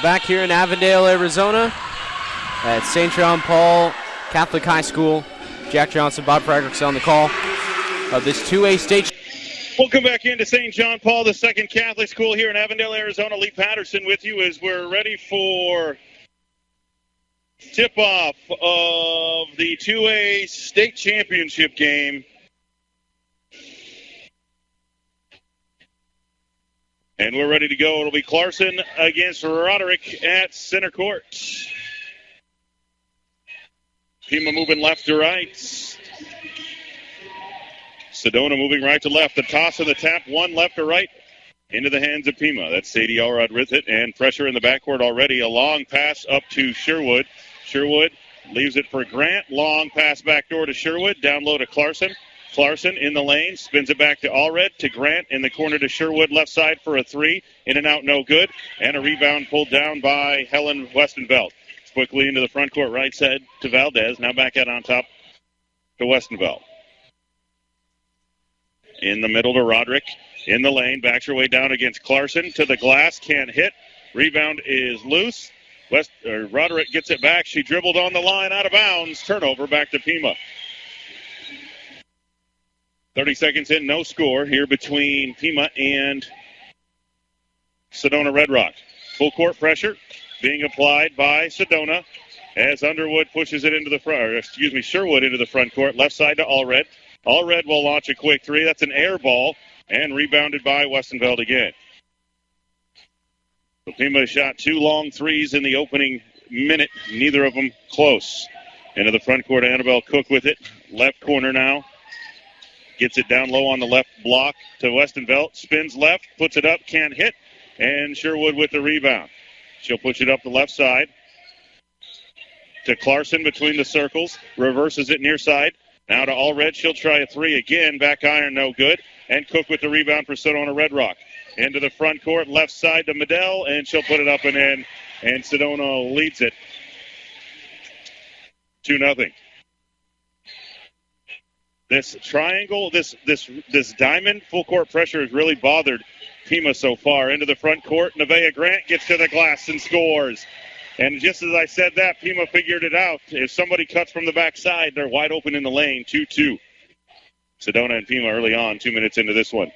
Back here in Avondale, Arizona at St. John Paul Catholic High School. Jack Johnson, Bob Frederickson on the call of this 2A state. Welcome back into St. John Paul, the second Catholic school here in Avondale, Arizona. Lee Patterson with you as we're ready for tip-off of the 2A state championship game. And we're ready to go. It'll be Clarkson against Roderick at center court. Pima moving left to right. Sedona moving right to left. The toss and the tap, one left to right, into the hands of Pima. That's Sadie Elrod with it, and pressure in the backcourt already. A long pass up to Sherwood. Sherwood leaves it for Grant. Long pass back door to Sherwood. Down low to Clarkson. Clarkson in the lane, spins it back to Allred, to Grant, in the corner to Sherwood, left side for a three. In and out, no good. And a rebound pulled down by Helen Westenveld. Quickly into the front court, right side to Valdez. Now back out on top to Westenveld. In the middle to Roderick. In the lane, backs her way down against Clarkson. To the glass, can't hit. Rebound is loose. Roderick gets it back. She dribbled on the line, out of bounds. Turnover back to Pima. 30 seconds in, no score here between Pima and Sedona Red Rock. Full court pressure being applied by Sedona as Underwood pushes it into the front, Sherwood into the front court. Left side to Allred. Allred will launch a quick three. That's an air ball and rebounded by Westenveld again. So Pima shot two long threes in the opening minute, neither of them close. Into the front court, Annabelle Cook with it. Left corner now. Gets it down low on the left block to Westenveld. Spins left, puts it up, can't hit. And Sherwood with the rebound. She'll push it up the left side to Clarkson between the circles. Reverses it near side. Now to Allred. She'll try a three again. Back iron, no good. And Cook with the rebound for Sedona Red Rock. Into the front court, left side to Medell. And she'll put it up and in. And Sedona leads it 2-0. This triangle, this diamond full court pressure has really bothered Pima so far. Into the front court, Nevaeh Grant gets to the glass and scores. And just as I said that, Pima figured it out. If somebody cuts from the backside, they're wide open in the lane, 2-2. Sedona and Pima early on, 2 minutes into this one.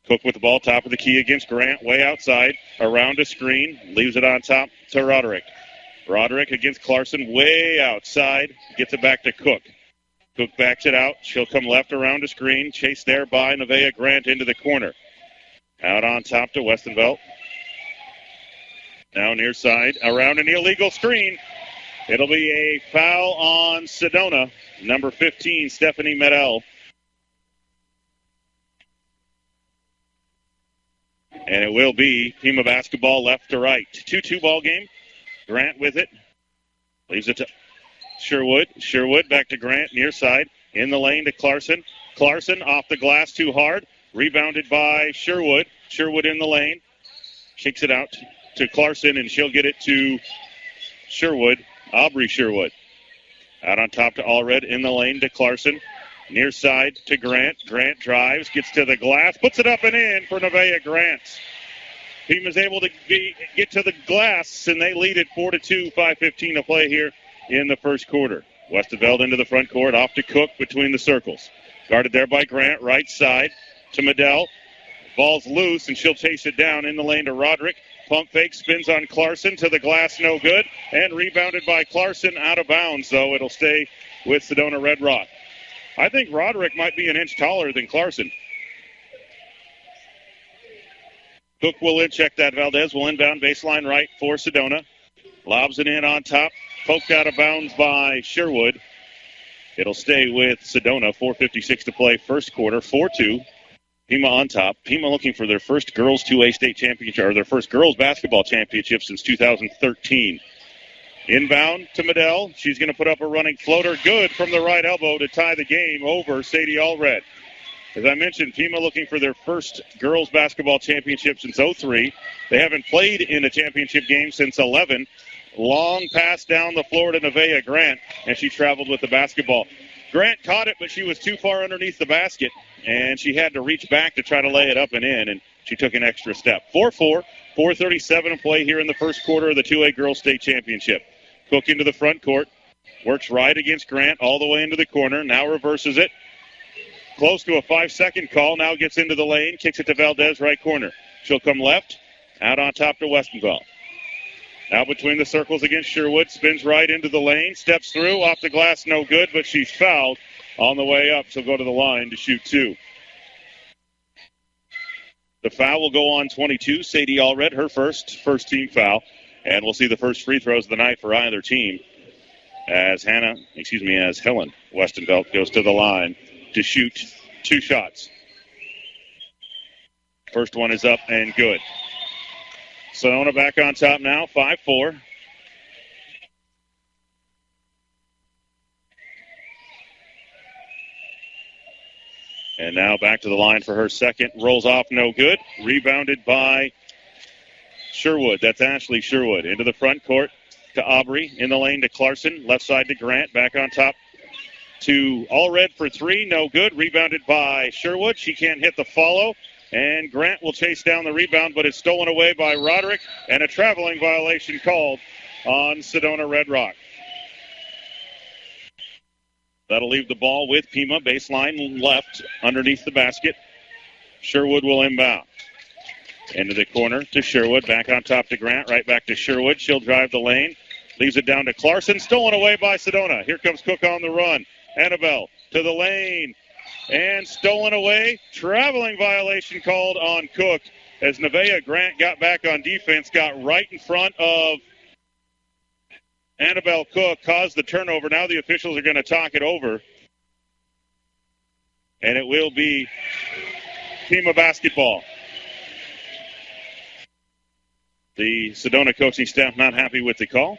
Cook with the ball, top of the key against Grant, way outside, around a screen, leaves it on top to Roderick. Roderick against Clarkson, way outside, gets it back to Cook. Cook backs it out. She'll come left around a screen. Chased there by Nevaeh Grant into the corner. Out on top to Westenveld. Now near side. Around an illegal screen. It'll be a foul on Sedona. Number 15, Stephanie Medell. And it will be Pima basketball left to right. 2-2 ball game. Grant with it. Leaves it to Sherwood back to Grant, near side. In the lane to Clarkson. Clarkson off the glass too hard. Rebounded by Sherwood. Sherwood in the lane. Kicks it out to Clarkson, and she'll get it to Sherwood. Aubrey Sherwood. Out on top to Allred. In the lane to Clarkson. Near side to Grant. Grant drives, gets to the glass, puts it up and in for Nevaeh Grant. Team is able to get to the glass, and they lead it 4-2, 5:15 to play here in the first quarter. Westenveld into the front court, off to Cook between the circles. Guarded there by Grant, right side to Medell. Ball's loose, and she'll chase it down in the lane to Roderick. Pump fake, spins on Clarkson, to the glass, no good. And rebounded by Clarkson, out of bounds, though. It'll stay with Sedona Red Rock. I think Roderick might be an inch taller than Clarkson. Cook will check that. Valdez will inbound baseline right for Sedona. Lobs it in on top. Poked out of bounds by Sherwood. It'll stay with Sedona. 4:56 to play first quarter. 4-2. Pima on top. Pima looking for their first girls 2A state championship, or their first girls basketball championship since 2013. Inbound to Medell. She's going to put up a running floater. Good from the right elbow to tie the game over Sadie Allred. As I mentioned, Pima looking for their first girls basketball championship since 2003. They haven't played in a championship game since 2011. Long pass down the floor to Nevaeh Grant, and she traveled with the basketball. Grant caught it, but she was too far underneath the basket, and she had to reach back to try to lay it up and in, and she took an extra step. 4-4, 4:37 to play here in the first quarter of the 2A Girls State Championship. Cook into the front court. Works right against Grant all the way into the corner. Now reverses it. Close to a 5-second call. Now gets into the lane. Kicks it to Valdez, right corner. She'll come left. Out on top to Westenfeld. Now between the circles against Sherwood. Spins right into the lane. Steps through. Off the glass, no good, but she's fouled on the way up. She'll go to the line to shoot two. The foul will go on 22. Sadie Allred, her first team foul. And we'll see the first free throws of the night for either team as Helen Westenfeld goes to the line to shoot two shots. First one is up and good. Sonoma back on top now, 5-4. And now back to the line for her second. Rolls off, no good. Rebounded by Sherwood. That's Ashley Sherwood. Into the front court to Aubrey. In the lane to Clarkson. Left side to Grant. Back on top to Allred for three. No good. Rebounded by Sherwood. She can't hit the follow. And Grant will chase down the rebound, but it's stolen away by Roderick. And a traveling violation called on Sedona Red Rock. That'll leave the ball with Pima. Baseline left underneath the basket. Sherwood will inbound. Into the corner to Sherwood. Back on top to Grant. Right back to Sherwood. She'll drive the lane. Leaves it down to Clarkson. Stolen away by Sedona. Here comes Cook on the run. Annabelle to the lane. And stolen away. Traveling violation called on Cook as Nevaeh Grant got back on defense. Got right in front of Annabelle Cook, caused the turnover. Now the officials are going to talk it over. And it will be Pima basketball. The Sedona coaching staff not happy with the call.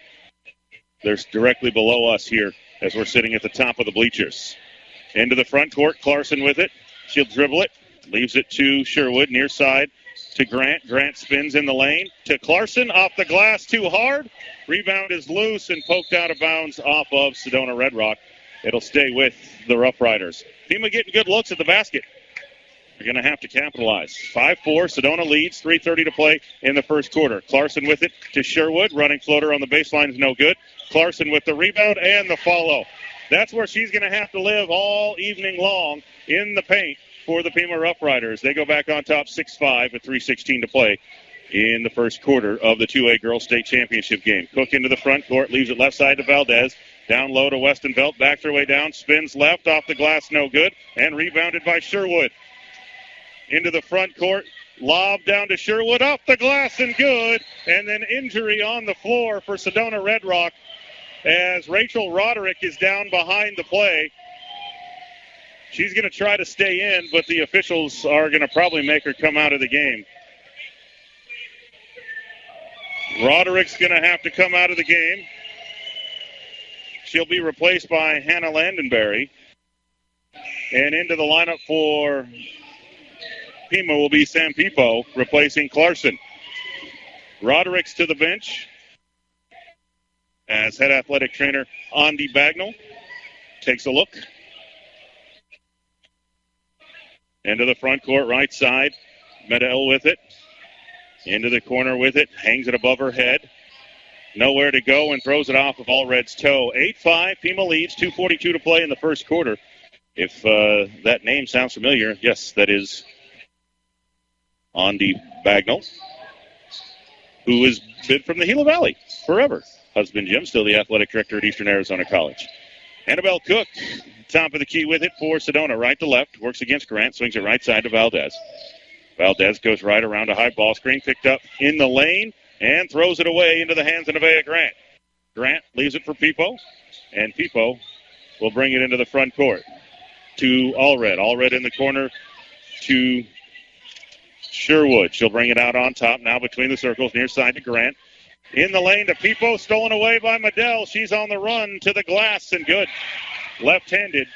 They're directly below us here as we're sitting at the top of the bleachers. Into the front court, Clarkson with it. She'll dribble it. Leaves it to Sherwood, near side to Grant. Grant spins in the lane to Clarkson. Off the glass, too hard. Rebound is loose and poked out of bounds off of Sedona Red Rock. It'll stay with the Rough Riders. Pima getting good looks at the basket. They're going to have to capitalize. 5-4, Sedona leads. 3:30 to play in the first quarter. Clarkson with it to Sherwood. Running floater on the baseline is no good. Clarkson with the rebound and the follow. That's where she's going to have to live all evening long in the paint for the Pima Rough Riders. They go back on top 6-5 with 3:16 to play in the first quarter of the 2A Girls State Championship game. Cook into the front court, leaves it left side to Valdez. Down low to Westenfeld, backs her way down, spins left, off the glass, no good, and rebounded by Sherwood. Into the front court, lob down to Sherwood, off the glass and good, and then injury on the floor for Sedona Red Rock as Rachel Roderick is down behind the play. She's going to try to stay in, but the officials are going to probably make her come out of the game. Roderick's going to have to come out of the game. She'll be replaced by Hannah Landenberry. And into the lineup for Pima will be Sam Pipo, replacing Clarkson. Roderick's to the bench as head athletic trainer Andy Bagnall takes a look. Into the front court, right side. Medell with it. Into the corner with it. Hangs it above her head. Nowhere to go and throws it off of Allred's toe. 8-5, Pima leads. 2:42 to play in the first quarter. If that name sounds familiar, yes, that is Andy Bagnall, who has been from the Gila Valley forever. Husband Jim, still the athletic director at Eastern Arizona College. Annabelle Cook, top of the key with it for Sedona. Right to left, works against Grant, swings it right side to Valdez. Valdez goes right around a high ball screen, picked up in the lane, and throws it away into the hands of Nevaeh Grant. Grant leaves it for Pipo, and Pipo will bring it into the front court to Allred. Allred in the corner to Sherwood. She'll bring it out on top now between the circles, near side to Grant. In the lane to Pipo, stolen away by Medell. She's on the run to the glass and good. Left-handed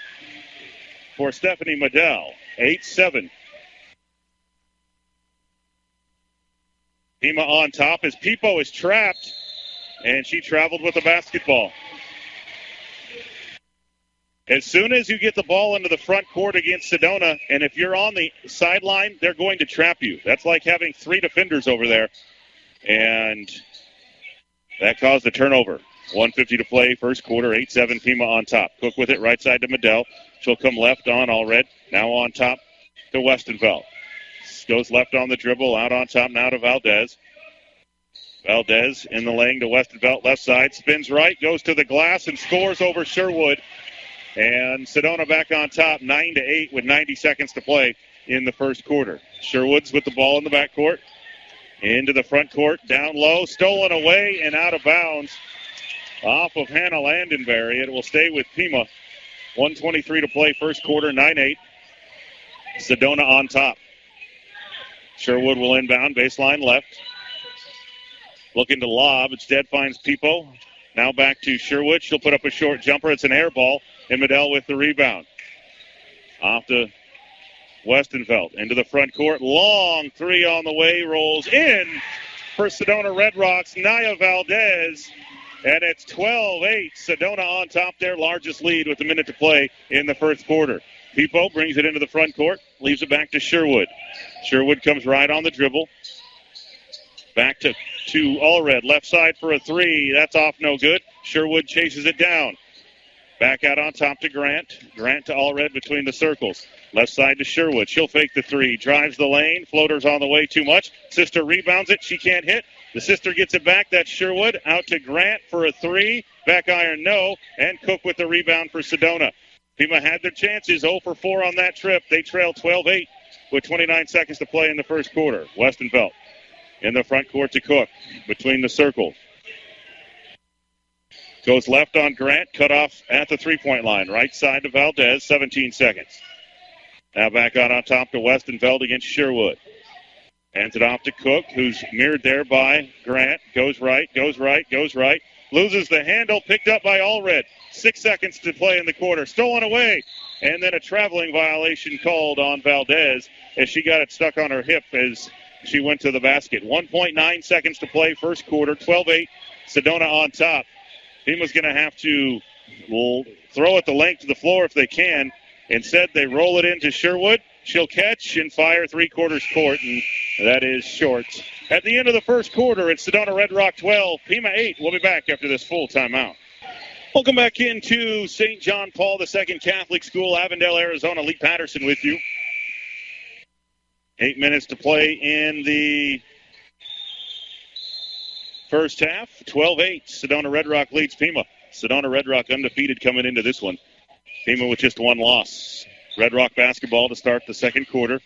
for Stephanie Medell. 8-7. Pima on top as Pipo is trapped, and she traveled with the basketball. As soon as you get the ball into the front court against Sedona, and if you're on the sideline, they're going to trap you. That's like having three defenders over there. And that caused the turnover. 1:50 to play, first quarter, 8-7 Pima on top. Cook with it, right side to Medell. She'll come left on Allred. Now on top to Westenfeld. Goes left on the dribble, out on top now to Valdez. Valdez in the lane to Westenfeld, left side, spins right, goes to the glass and scores over Sherwood. And Sedona back on top, 9-8 with 90 seconds to play in the first quarter. Sherwood's with the ball in the backcourt. Into the front court, down low, stolen away and out of bounds off of Hannah Landenberry. It will stay with Pima. 1:23 to play, first quarter, 9-8. Sedona on top. Sherwood will inbound, baseline left. Looking to lob, instead finds Pipo. Now back to Sherwood. She'll put up a short jumper. It's an air ball, and Medell with the rebound. Off to Westenfeld into the front court. Long three on the way, rolls in for Sedona Red Rocks. Naya Valdez, and it's 12-8. Sedona on top, their largest lead with a minute to play in the first quarter. Pipo brings it into the front court, leaves it back to Sherwood. Sherwood comes right on the dribble. Back to Allred, left side for a three. That's off, no good. Sherwood chases it down. Back out on top to Grant. Grant to Allred between the circles. Left side to Sherwood. She'll fake the three. Drives the lane. Floater's on the way too much. Sister rebounds it. She can't hit. The sister gets it back. That's Sherwood. Out to Grant for a three. Back iron, no. And Cook with the rebound for Sedona. Pima had their chances. 0 for 4 on that trip. They trail 12-8 with 29 seconds to play in the first quarter. Westenfeld in the front court to Cook between the circles. Goes left on Grant, cut off at the three-point line. Right side to Valdez, 17 seconds. Now back out on top to Westenfeld against Sherwood. Hands it off to Cook, who's mirrored there by Grant. Goes right. Loses the handle, picked up by Allred. 6 seconds to play in the quarter. Stolen away. And then a traveling violation called on Valdez as she got it stuck on her hip as she went to the basket. 1.9 seconds to play, first quarter, 12-8. Sedona on top. Pima's going to have to throw it the length of the floor if they can. Instead, they roll it into Sherwood. She'll catch and fire three-quarters court, and that is short. At the end of the first quarter, it's Sedona Red Rock 12, Pima 8. We'll be back after this full timeout. Welcome back into St. John Paul II Catholic School, Avondale, Arizona. Lee Patterson with you. 8 minutes to play in the first half. 12-8. Sedona Red Rock leads Pima. Sedona Red Rock undefeated coming into this one. Pima with just one loss. Red Rock basketball to start the second quarter.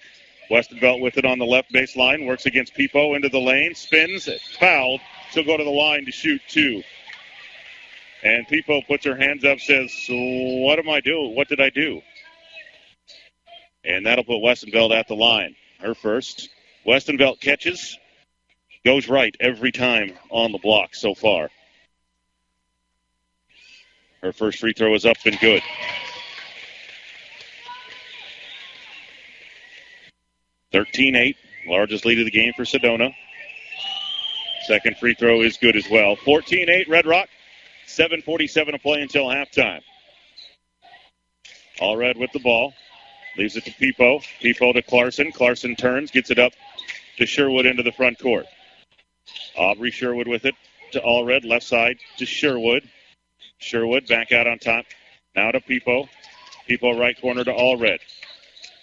Westenfeld with it on the left baseline. Works against Pipo into the lane. Spins. Fouled. She'll go to the line to shoot two. And Pipo puts her hands up, says, what am I doing? What did I do? And that'll put Westenfeld at the line. Her first. Westenfeld catches. Goes right every time on the block so far. Her first free throw is up and good. (13-8), largest lead of the game for Sedona. Second free throw is good as well. 14-8 Red Rock. 7:47 to play until halftime. Allred with the ball. Leaves it to Pipo. Pipo to Clarkson. Clarkson turns, gets it up to Sherwood into the front court. Aubrey Sherwood with it to Allred. Left side to Sherwood. Sherwood back out on top. Now to Pipo. Pipo right corner to Allred.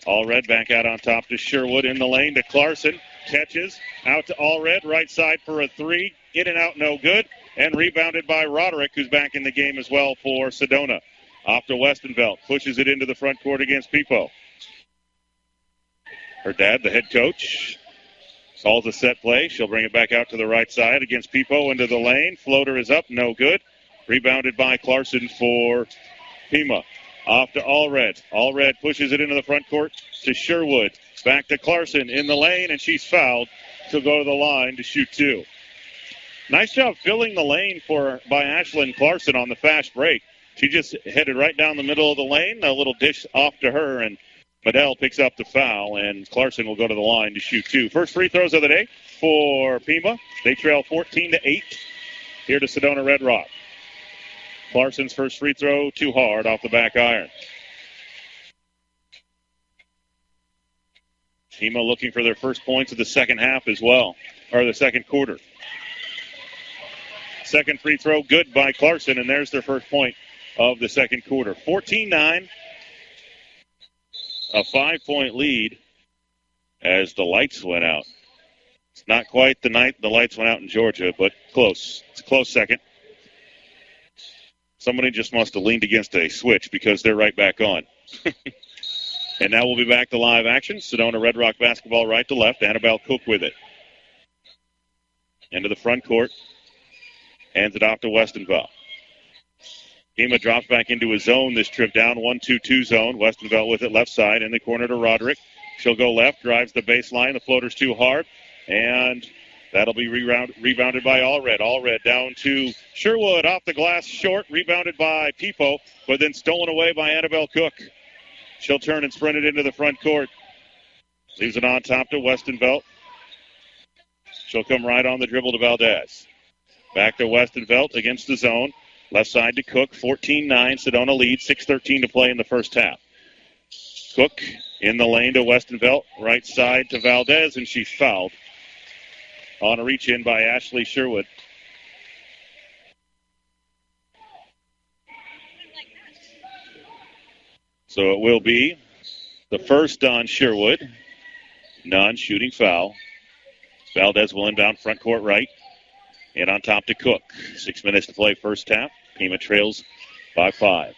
Allred back out on top to Sherwood in the lane to Clarkson. Catches out to Allred. Right side for a three. In and out, no good. And rebounded by Roderick, who's back in the game as well for Sedona. Off to Westenfeld. Pushes it into the front court against Pipo. Her dad, the head coach, calls a set play. She'll bring it back out to the right side against Pipo into the lane. Floater is up, no good. Rebounded by Clarkson for Pima. Off to Allred. Allred pushes it into the front court to Sherwood. Back to Clarkson in the lane, and she's fouled. She'll go to the line to shoot two. Nice job filling the lane by Ashlyn Clarkson on the fast break. She just headed right down the middle of the lane. A little dish off to her, and Medell picks up the foul, and Clarkson will go to the line to shoot two. First free throws of the day for Pima. They trail 14-8 here to Sedona Red Rock. Clarkson's first free throw, too hard off the back iron. Pima looking for their first points of the second half as well, or the second quarter. Second free throw, good by Clarkson, and there's their first point of the second quarter. 14-9, a 5-point lead as the lights went out. It's not quite the night the lights went out in Georgia, but close. It's a close second. Somebody just must have leaned against a switch because they're right back on. And now we'll be back to live action. Sedona Red Rock basketball right to left. Annabelle Cook with it. Into the front court. Hands it off to Westenveld. Pima drops back into his zone this trip down. 1-2-2 zone. Westenveld with it left side in the corner to Roderick. She'll go left, drives the baseline. The floater's too hard. And that'll be rebounded by Allred. Allred down to Sherwood off the glass short. Rebounded by Pipo, but then stolen away by Annabelle Cook. She'll turn and sprint it into the front court. Leaves it on top to Westenveld. She'll come right on the dribble to Valdez. Back to Westenveld against the zone. Left side to Cook. 14-9. Sedona lead. 6:13 to play in the first half. Cook in the lane to Westenveld. Right side to Valdez, and she's fouled on a reach in by Ashley Sherwood. So it will be the first on Sherwood. Non-shooting foul. Valdez will inbound front court right. And on top to Cook. 6 minutes to play first half. Pima trails by 5.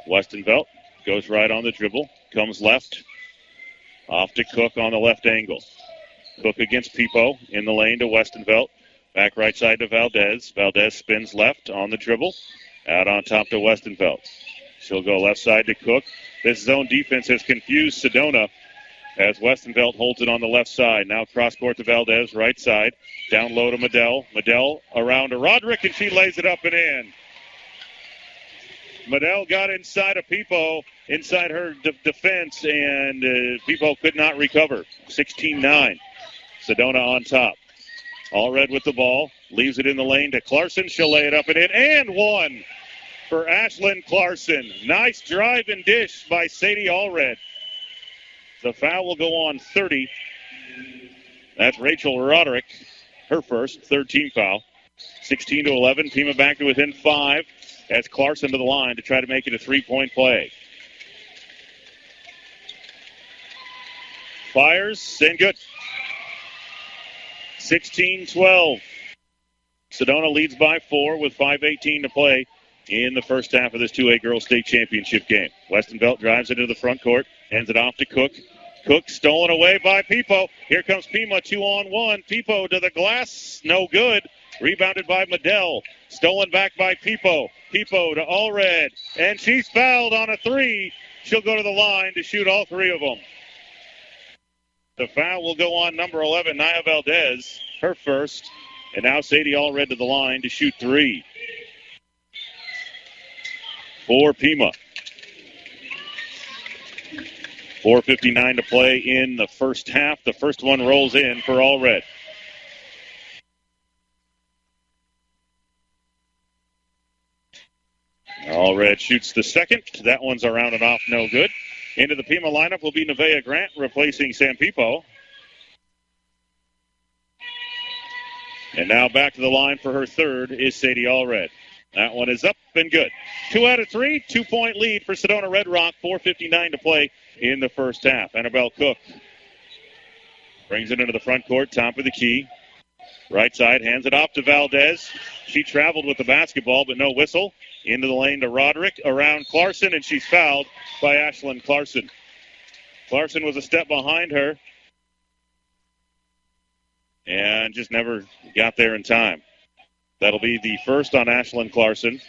Westenveld goes right on the dribble. Comes left. Off to Cook on the left angle. Cook against Pipo in the lane to Westenveld. Back right side to Valdez. Valdez spins left on the dribble. Out on top to Westenveld. She'll go left side to Cook. This zone defense has confused Sedona as Westenveld holds it on the left side. Now cross court to Valdez, right side. Down low to Medell. Medell around to Roderick, and she lays it up and in. Medell got inside of Pipo, inside her defense, and Pipo could not recover. 16-9. Sedona on top. Allred with the ball. Leaves it in the lane to Clarkson. She'll lay it up and in. And one for Ashlyn Clarkson. Nice drive and dish by Sadie Allred. The foul will go on 30. That's Rachel Roderick. Her first, third team foul. 16-11. Pima back to within 5 as Clarkson to the line to try to make it a 3-point play. Fires and good. 16-12. Sedona leads by 4 with 5:18 to play in the first half of this 2A Girls State Championship game. Westenveld drives it into the front court, hands it off to Cook. Cook stolen away by Pipo. Here comes Pima, 2-on-1. Pipo to the glass, no good. Rebounded by Medell. Stolen back by Pipo. Pipo to Allred, and she's fouled on a 3. She'll go to the line to shoot all 3 of them. The foul will go on number 11, Nia Valdez, her first. And now Sadie Allred to the line to shoot 3. For Pima. 4:59 to play in the first half. The first one rolls in for Allred. Allred shoots the second. That one's around and off, no good. Into the Pima lineup will be Nevaeh Grant replacing Sam Pipo. And now back to the line for her third is Sadie Allred. That one is up and good. 2 out of 3, 2-point lead for Sedona Red Rock. 4:59 to play in the first half. Annabelle Cook brings it into the front court, top of the key. Right side, hands it off to Valdez. She traveled with the basketball, but no whistle. Into the lane to Roderick, around Clarkson, and she's fouled by Ashlyn Clarkson. Clarkson was a step behind her and just never got there in time. That'll be the first on Ashlyn Clarkson.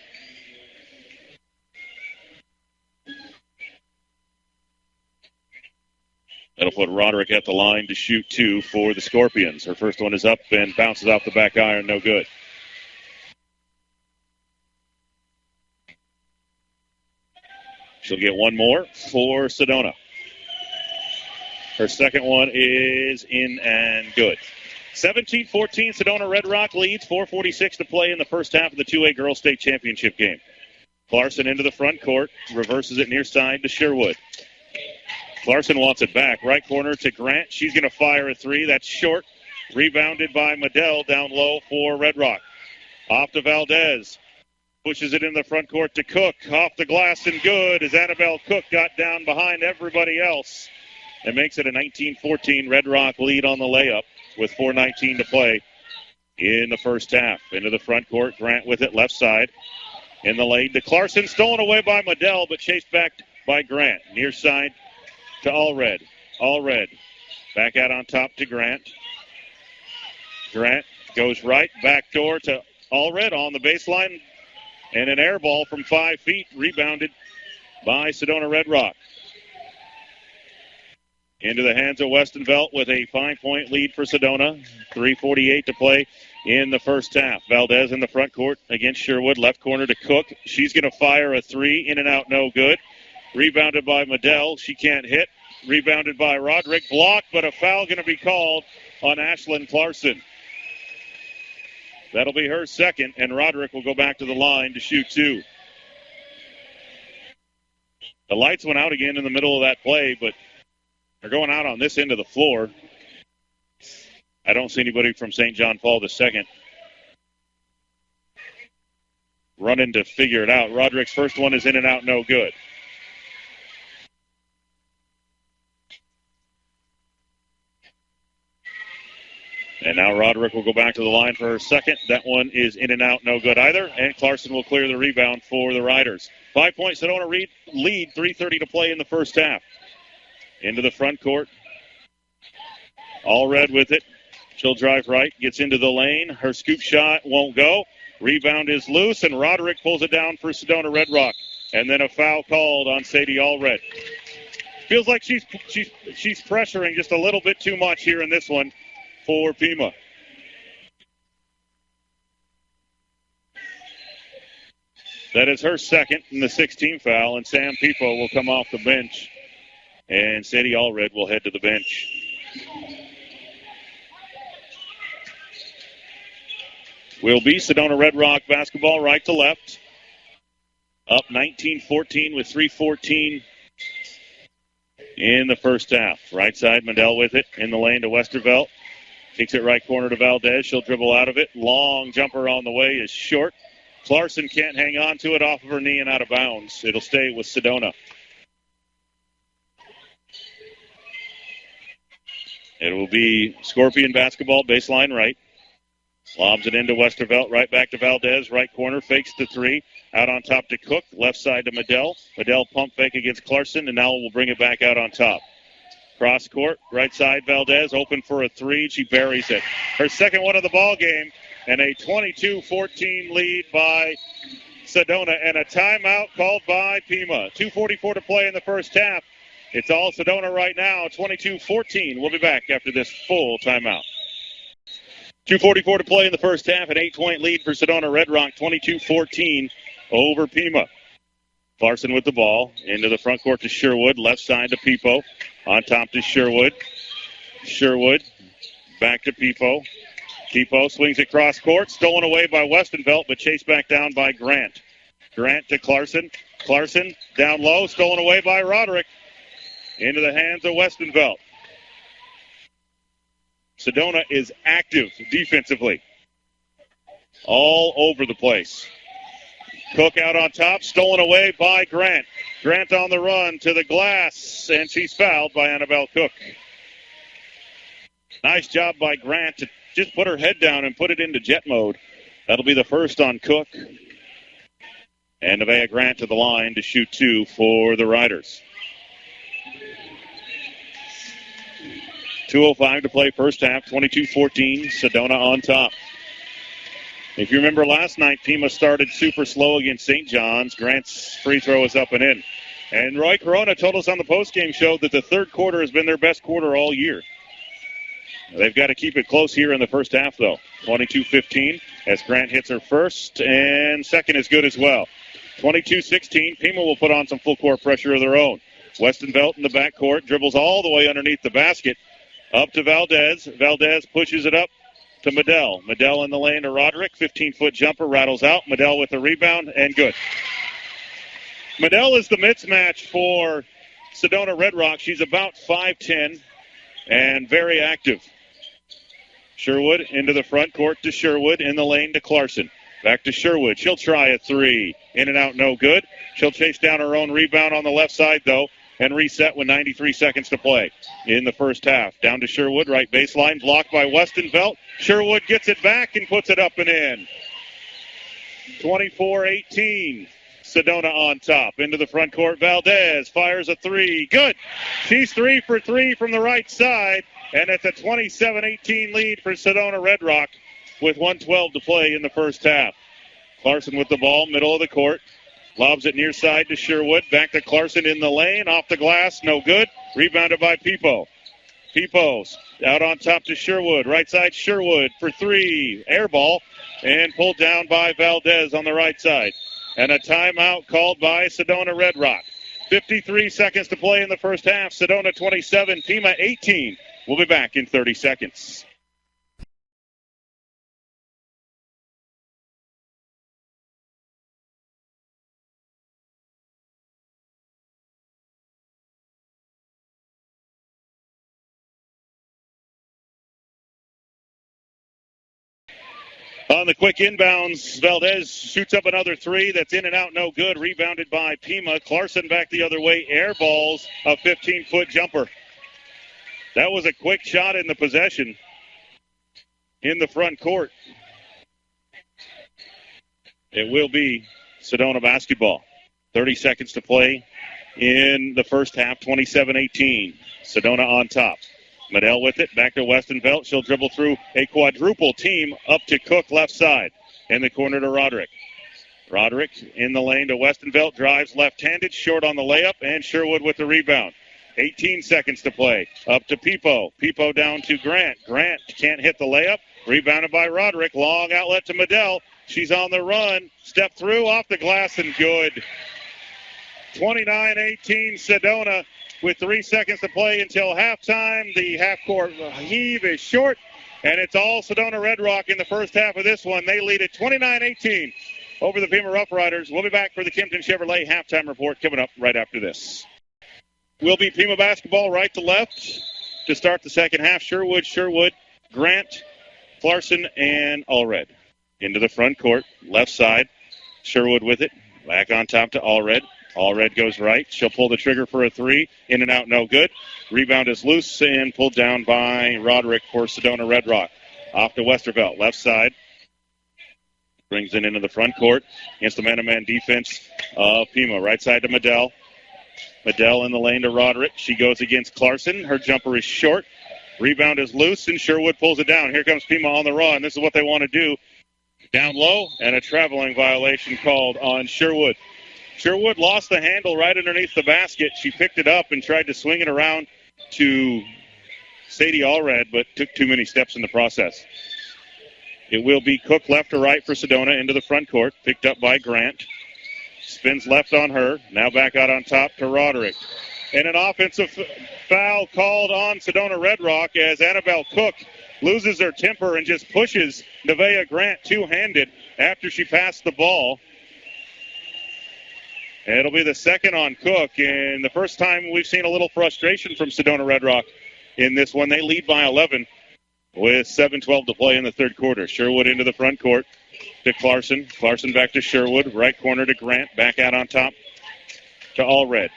That'll put Roderick at the line to shoot 2 for the Scorpions. Her first one is up and bounces off the back iron, no good. She'll get one more for Sedona. Her second one is in and good. 17-14, Sedona Red Rock leads. 4:46 to play in the first half of the 2A Girls State Championship game. Clarkson into the front court, reverses it near side to Sherwood. Clarkson wants it back. Right corner to Grant. She's going to fire a 3. That's short. Rebounded by Medell down low for Red Rock. Off to Valdez. Pushes it in the front court to Cook. Off the glass and good as Annabelle Cook got down behind everybody else. And makes it a 19-14 Red Rock lead on the layup with 4:19 to play in the first half. Into the front court. Grant with it left side. In the lane to Clarkson. Stolen away by Medell, but chased back by Grant. Near side to Allred. Allred back out on top to Grant. Grant goes right. Back door to Allred on the baseline. And an air ball from 5 feet. Rebounded by Sedona Red Rock. Into the hands of Westenvelt with a 5-point lead for Sedona. 3:48 to play in the first half. Valdez in the front court against Sherwood. Left corner to Cook. She's going to fire a three. In and out, no good. Rebounded by Medell. She can't hit. Rebounded by Roderick. Blocked, but a foul going to be called on Ashlyn Clarkson. That'll be her second, and Roderick will go back to the line to shoot two. The lights went out again in the middle of that play, but they're going out on this end of the floor. I don't see anybody from St. John Paul II running to figure it out. Roderick's first one is in and out, no good. And now Roderick will go back to the line for her second. That one is in and out, no good either. And Clarkson will clear the rebound for the Riders. 5-point Sedona lead, 3:30 to play in the first half. Into the front court. Allred with it. She'll drive right, gets into the lane. Her scoop shot won't go. Rebound is loose, and Roderick pulls it down for Sedona Red Rock. And then a foul called on Sadie Allred. Feels like she's pressuring just a little bit too much here in this one for Pima. That is her second and the 16th foul, and Sam Pipo will come off the bench. And Sadie Allred will head to the bench. Will be Sedona Red Rock basketball right to left. Up 19-14 with 3:14 in the first half. Right side, Medell with it. In the lane to Westervelt. Kicks it right corner to Valdez. She'll dribble out of it. Long jumper on the way is short. Clarkson can't hang on to it off of her knee and out of bounds. It'll stay with Sedona. It will be Scorpion basketball, baseline right. Lobs it into Westervelt, right back to Valdez, right corner, fakes the three. Out on top to Cook, left side to Medell. Medell pump fake against Clarkson, and now we'll bring it back out on top. Cross court, right side, Valdez, open for a three. She buries it. Her second one of the ball game, and a 22-14 lead by Sedona, and a timeout called by Pima. 2:44 to play in the first half. It's all Sedona right now, 22-14. We'll be back after this full timeout. 2:44 to play in the first half, an 8-point lead for Sedona Red Rock, 22-14 over Pima. Clarkson with the ball, into the front court to Sherwood, left side to Pipo, on top to Sherwood. Sherwood, back to Pipo. Pipo swings it cross court, stolen away by Westenvelt, but chased back down by Grant. Grant to Clarkson. Clarkson down low, stolen away by Roderick. Into the hands of Westenvelt. Sedona is active defensively. All over the place. Cook out on top, stolen away by Grant. Grant on the run to the glass, and she's fouled by Annabelle Cook. Nice job by Grant to just put her head down and put it into jet mode. That'll be the first on Cook. And Nevaeh Grant to the line to shoot two for the Riders. 2:05 to play first half, 22-14, Sedona on top. If you remember last night, Pima started super slow against St. John's. Grant's free throw is up and in. And Roy Corona told us on the postgame show that the third quarter has been their best quarter all year. They've got to keep it close here in the first half, though. 22-15 as Grant hits her first, and second is good as well. 22-16, Pima will put on some full court pressure of their own. Westenvelt in the backcourt, dribbles all the way underneath the basket. Up to Valdez. Valdez pushes it up to Medell. Medell in the lane to Roderick. 15-foot jumper rattles out. Medell with the rebound, and good. Medell is the mismatch for Sedona Red Rock. She's about 5'10", and very active. Sherwood into the front court to Sherwood. In the lane to Clarkson. Back to Sherwood. She'll try a three. In and out, no good. She'll chase down her own rebound on the left side, though, and reset with 93 seconds to play in the first half. Down to Sherwood, right baseline, blocked by Westenfeld. Sherwood gets it back and puts it up and in. 24-18. Sedona on top. Into the front court, Valdez fires a three. Good. She's 3 for 3 from the right side, and it's a 27-18 lead for Sedona Red Rock with 1:12 to play in the first half. Clarkson with the ball, middle of the court. Lobs it near side to Sherwood. Back to Clarkson in the lane. Off the glass. No good. Rebounded by Pipo. Pipo out on top to Sherwood. Right side Sherwood for three. Air ball. And pulled down by Valdez on the right side. And a timeout called by Sedona Red Rock. 53 seconds to play in the first half. Sedona 27, Pima 18. We'll be back in 30 seconds. On the quick inbounds, Valdez shoots up another three. That's in and out, no good. Rebounded by Pima. Clarkson back the other way. Air balls a 15-foot jumper. That was a quick shot in the possession in the front court. It will be Sedona basketball. 30 seconds to play in the first half, 27-18. Sedona on top. Medell with it, back to Westenfeld. She'll dribble through a quadruple team up to Cook left side. In the corner to Roderick. Roderick in the lane to Westenfeld. Drives left-handed, short on the layup, and Sherwood with the rebound. 18 seconds to play. Up to Pipo. Pipo down to Grant. Grant can't hit the layup. Rebounded by Roderick. Long outlet to Medell. She's on the run. Step through, off the glass, and good. 29-18 Sedona. With 3 seconds to play until halftime. The half-court heave is short, and it's all Sedona Red Rock in the first half of this one. They lead at 29-18 over the Pima Rough Riders. We'll be back for the Kimpton Chevrolet halftime report coming up right after this. Will be Pima basketball right to left to start the second half. Sherwood, Grant, Clarkson, and Allred. Into the front court, left side. Sherwood with it. Back on top to Allred. Allred goes right. She'll pull the trigger for a three. In and out, no good. Rebound is loose and pulled down by Roderick for Sedona Red Rock. Off to Westervelt, left side. Brings it into the front court against the man-to-man defense of Pima. Right side to Medell. Medell in the lane to Roderick. She goes against Clarkson. Her jumper is short. Rebound is loose, and Sherwood pulls it down. Here comes Pima on the run. This is what they want to do. Down low, and a traveling violation called on Sherwood. Sherwood lost the handle right underneath the basket. She picked it up and tried to swing it around to Sadie Allred, but took too many steps in the process. It will be Cook left or right for Sedona into the front court. Picked up by Grant. Spins left on her. Now back out on top to Roderick. And an offensive foul called on Sedona Red Rock as Annabelle Cook loses her temper and just pushes Nevaeh Grant two-handed after she passed the ball. It'll be the second on Cook, and the first time we've seen a little frustration from Sedona Red Rock in this one. They lead by 11 with 7:12 to play in the third quarter. Sherwood into the front court to Clarkson. Clarkson back to Sherwood. Right corner to Grant. Back out on top to Allred.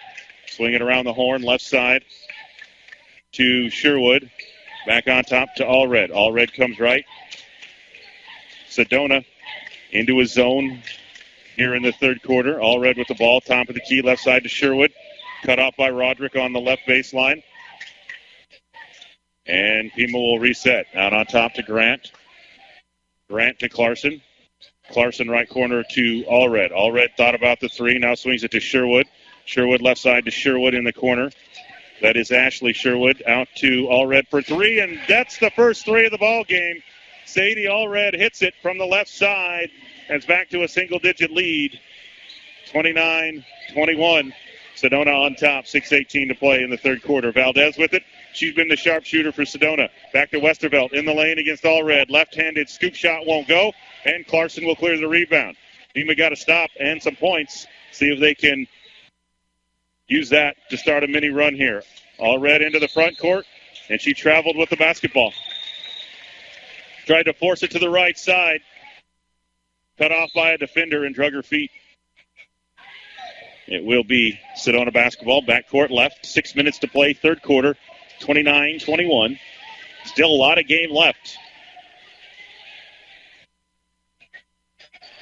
Swing it around the horn, left side to Sherwood. Back on top to Allred. Allred comes right. Sedona into his zone here in the third quarter. Allred with the ball, top of the key, left side to Sherwood. Cut off by Roderick on the left baseline. And Pima will reset. Out on top to Grant. Grant to Clarkson. Clarkson right corner to Allred. Allred thought about the three, now swings it to Sherwood. Sherwood left side to Sherwood in the corner. That is Ashley Sherwood out to Allred for three, and that's the first three of the ball game. Sadie Allred hits it from the left side. And it's back to a single-digit lead, 29-21. Sedona on top, 6:18 to play in the third quarter. Valdez with it. She's been the sharpshooter for Sedona. Back to Westervelt in the lane against Allred. Left-handed scoop shot won't go, and Clarkson will clear the rebound. Pima got a stop and some points. See if they can use that to start a mini run here. Allred into the front court, and she traveled with the basketball. Tried to force it to the right side. cut off by a defender and drug her feet. It will be Sedona basketball, backcourt left. 6 minutes to play, third quarter, 29-21. Still a lot of game left.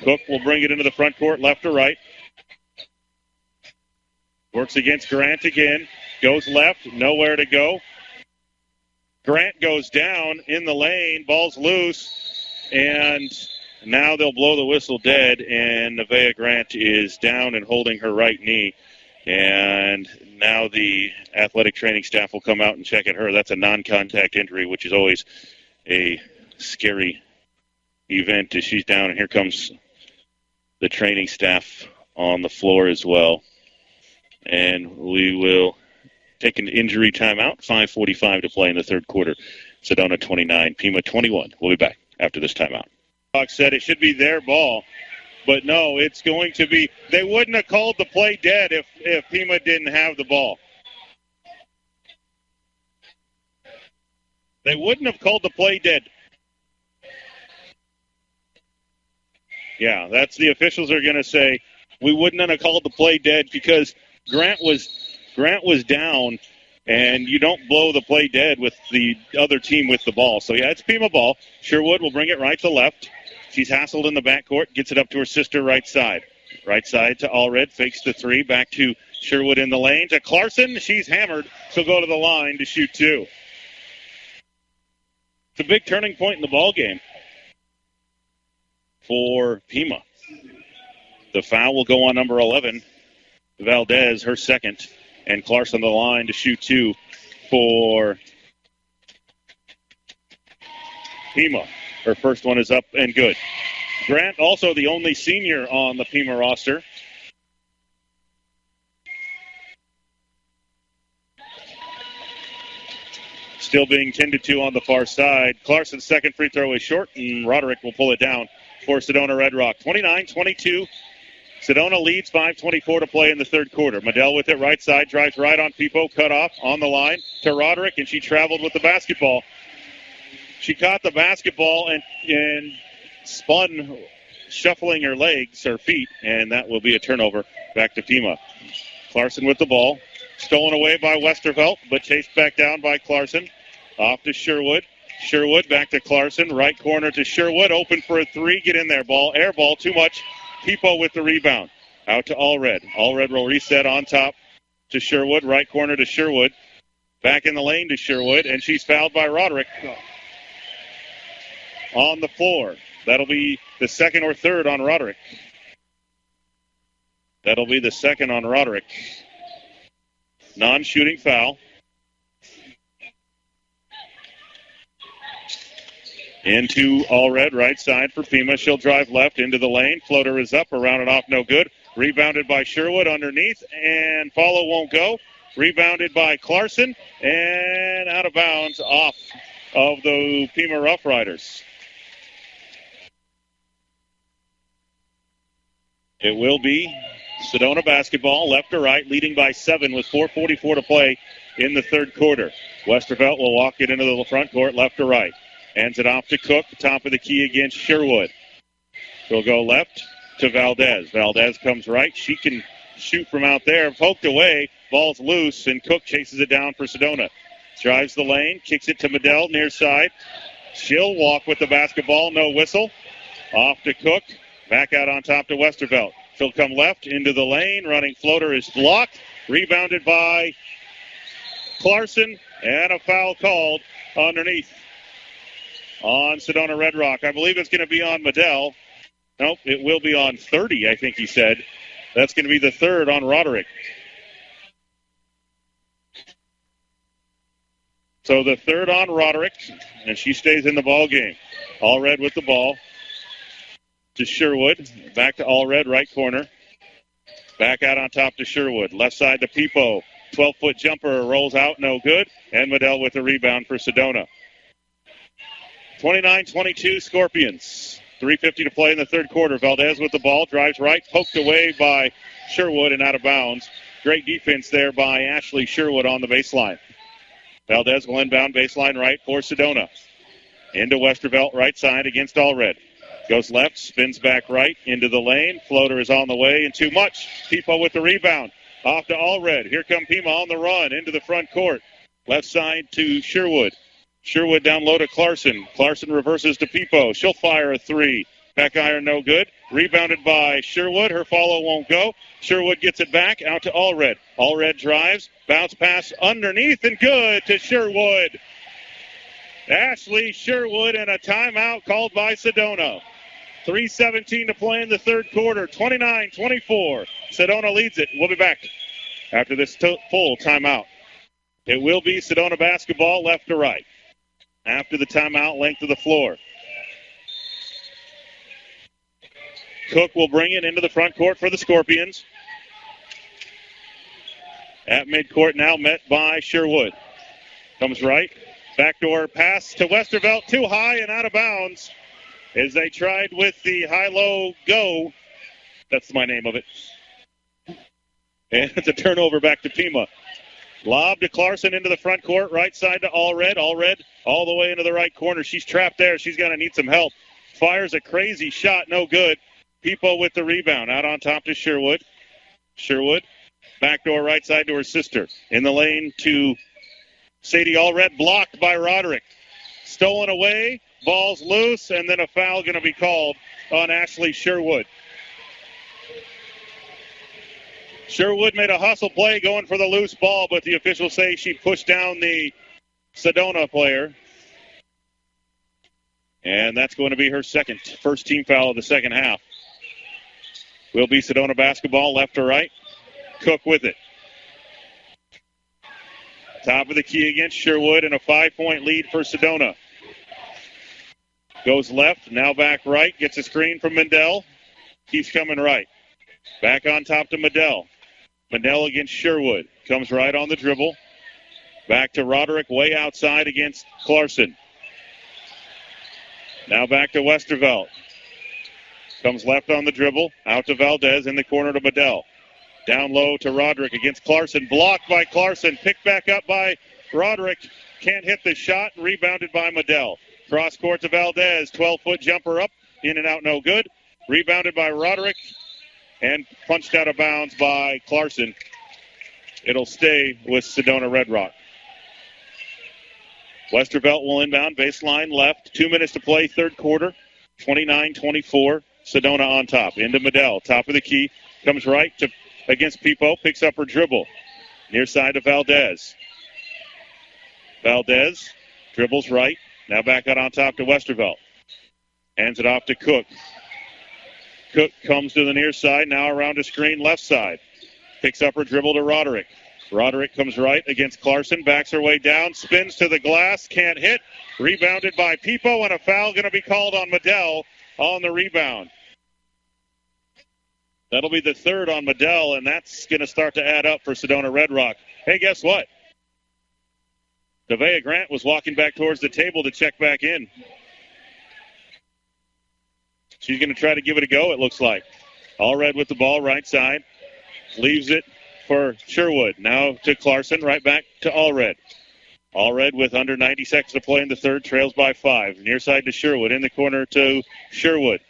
Cook will bring it into the front court, left to right. Works against Grant again. Goes left, nowhere to go. Grant goes down in the lane, ball's loose, and now they'll blow the whistle dead, and Nevaeh Grant is down and holding her right knee. And now the athletic training staff will come out and check at her. That's a non-contact injury, which is always a scary event as she's down. And here comes the training staff on the floor as well. And we will take an injury timeout. 5:45 to play in the third quarter. Sedona 29, Pima 21. We'll be back after this timeout. Fox said it should be their ball, but no, it's going to be. They wouldn't have called the play dead if Pima didn't have the ball. They wouldn't have called the play dead. Yeah, that's the officials are going to say we wouldn't have called the play dead because Grant was down, and you don't blow the play dead with the other team with the ball. So, yeah, it's Pima ball. Sherwood will bring it right to left. She's hassled in the backcourt, gets it up to her sister right side. Right side to Allred, fakes the three, back to Sherwood in the lane. To Clarkson, she's hammered. She'll go to the line to shoot two. It's a big turning point in the ball game for Pima. The foul will go on number 11, Valdez, her second. And Clarkson the line to shoot two for Pima. Her first one is up and good. Grant, also the only senior on the Pima roster. Still being tended to on the far side. Clarkson's second free throw is short, and Roderick will pull it down for Sedona Red Rock. 29-22. Sedona leads, 5:24 to play in the third quarter. Medell with it right side, drives right on Pipo, cut off on the line to Roderick, and she traveled with the basketball. She caught the basketball and spun, shuffling her legs, her feet, and that will be a turnover back to Pima. Clarkson with the ball. Stolen away by Westervelt, but chased back down by Clarkson. Off to Sherwood. Sherwood back to Clarkson. Right corner to Sherwood. Open for a three. Get in there. Ball. Air ball. Too much. Pipo with the rebound. Out to Allred. Allred will reset on top to Sherwood. Right corner to Sherwood. Back in the lane to Sherwood, and she's fouled by Roderick. On the floor. That'll be the second or third on Roderick. That'll be the second on Roderick. Non-shooting foul. Into Allred, right side for Pima. She'll drive left into the lane. Floater is up, around and off, no good. Rebounded by Sherwood underneath, and follow won't go. Rebounded by Clarkson, and out of bounds off of the Pima Rough Riders. It will be Sedona basketball, left to right, leading by 7 with 4:44 to play in the third quarter. Westervelt will walk it into the front court, left to right. Hands it off to Cook, top of the key against Sherwood. She'll go left to Valdez. Valdez comes right. She can shoot from out there. Poked away. Ball's loose, and Cook chases it down for Sedona. Drives the lane, kicks it to Medell, near side. She'll walk with the basketball, no whistle. Off to Cook. Back out on top to Westervelt. She'll come left into the lane. Running floater is blocked. Rebounded by Clarkson, and a foul called underneath on Sedona Red Rock. I believe it's going to be on Medell. Nope, it will be on 30, I think he said. That's going to be the third on Roderick. So the third on Roderick, and she stays in the ball game. Allred with the ball to Sherwood. Back to Allred, right corner. Back out on top to Sherwood. Left side to Pipo. 12-foot jumper rolls out, no good. And Medell with the rebound for Sedona. 29-22 Scorpions. 3:50 to play in the third quarter. Valdez with the ball, drives right, poked away by Sherwood and out of bounds. Great defense there by Ashley Sherwood on the baseline. Valdez will inbound baseline right for Sedona. Into Westervelt, right side against Allred. Goes left, spins back right into the lane. Floater is on the way and too much. Pima with the rebound. Off to Allred. Here come Pima on the run into the front court. Left side to Sherwood. Sherwood down low to Clarkson. Clarkson reverses to Pipo. She'll fire a three. Back iron no good. Rebounded by Sherwood. Her follow won't go. Sherwood gets it back out to Allred. Allred drives. Bounce pass underneath and good to Sherwood. Ashley Sherwood and a timeout called by Sedona. 3:17 to play in the third quarter. 29-24. Sedona leads it. We'll be back after this full timeout. It will be Sedona basketball left to right. After the timeout, length of the floor. Cook will bring it into the front court for the Scorpions. At midcourt now met by Sherwood. Comes right. Backdoor pass to Westervelt. Too high and out of bounds as they tried with the high-low go. That's my name of it. And it's a turnover back to Pima. Lob to Clarkson into the front court. Right side to Allred. Allred all the way into the right corner. She's trapped there. She's going to need some help. Fires a crazy shot. No good. Pipo with the rebound. Out on top to Sherwood. Sherwood. Backdoor right side to her sister. In the lane to Sadie Allred. Blocked by Roderick. Stolen away. Ball's loose. And then a foul going to be called on Ashley Sherwood. Sherwood made a hustle play going for the loose ball, but the officials say she pushed down the Sedona player. And that's going to be her first team foul of the second half. Will be Sedona basketball left to right. Cook with it. Top of the key against Sherwood and a 5-point lead for Sedona. Goes left, now back right, gets a screen from Mendel. Keeps coming right. Back on top to Mendel. Mendel against Sherwood. Comes right on the dribble. Back to Roderick, way outside against Clarkson. Now back to Westervelt. Comes left on the dribble. Out to Valdez in the corner to Mendel. Down low to Roderick against Clarkson. Blocked by Clarkson. Picked back up by Roderick. Can't hit the shot. Rebounded by Mendel. Cross court to Valdez. 12-foot jumper up. In and out, no good. Rebounded by Roderick. And punched out of bounds by Clarkson. It'll stay with Sedona Red Rock. Westervelt will inbound, baseline left. 2 minutes to play, third quarter. 29-24. Sedona on top. Into Mendel, top of the key. Comes right to against Pipo. Picks up her dribble. Near side to Valdez. Valdez dribbles right. Now back out on top to Westervelt. Hands it off to Cook. Cook comes to the near side, now around a screen left side. Picks up her dribble to Roderick. Roderick comes right against Clarkson, backs her way down, spins to the glass, can't hit. Rebounded by Pipo, and a foul going to be called on Mendel on the rebound. That'll be the third on Mendel, and that's going to start to add up for Sedona Red Rock. Hey, guess what? Nevaeh Grant was walking back towards the table to check back in. She's going to try to give it a go, it looks like. Allred with the ball, right side. Leaves it for Sherwood. Now to Clarkson, right back to Allred. Allred with under 90 seconds to play in the third, trails by 5. Near side to Sherwood, in the corner to Sherwood.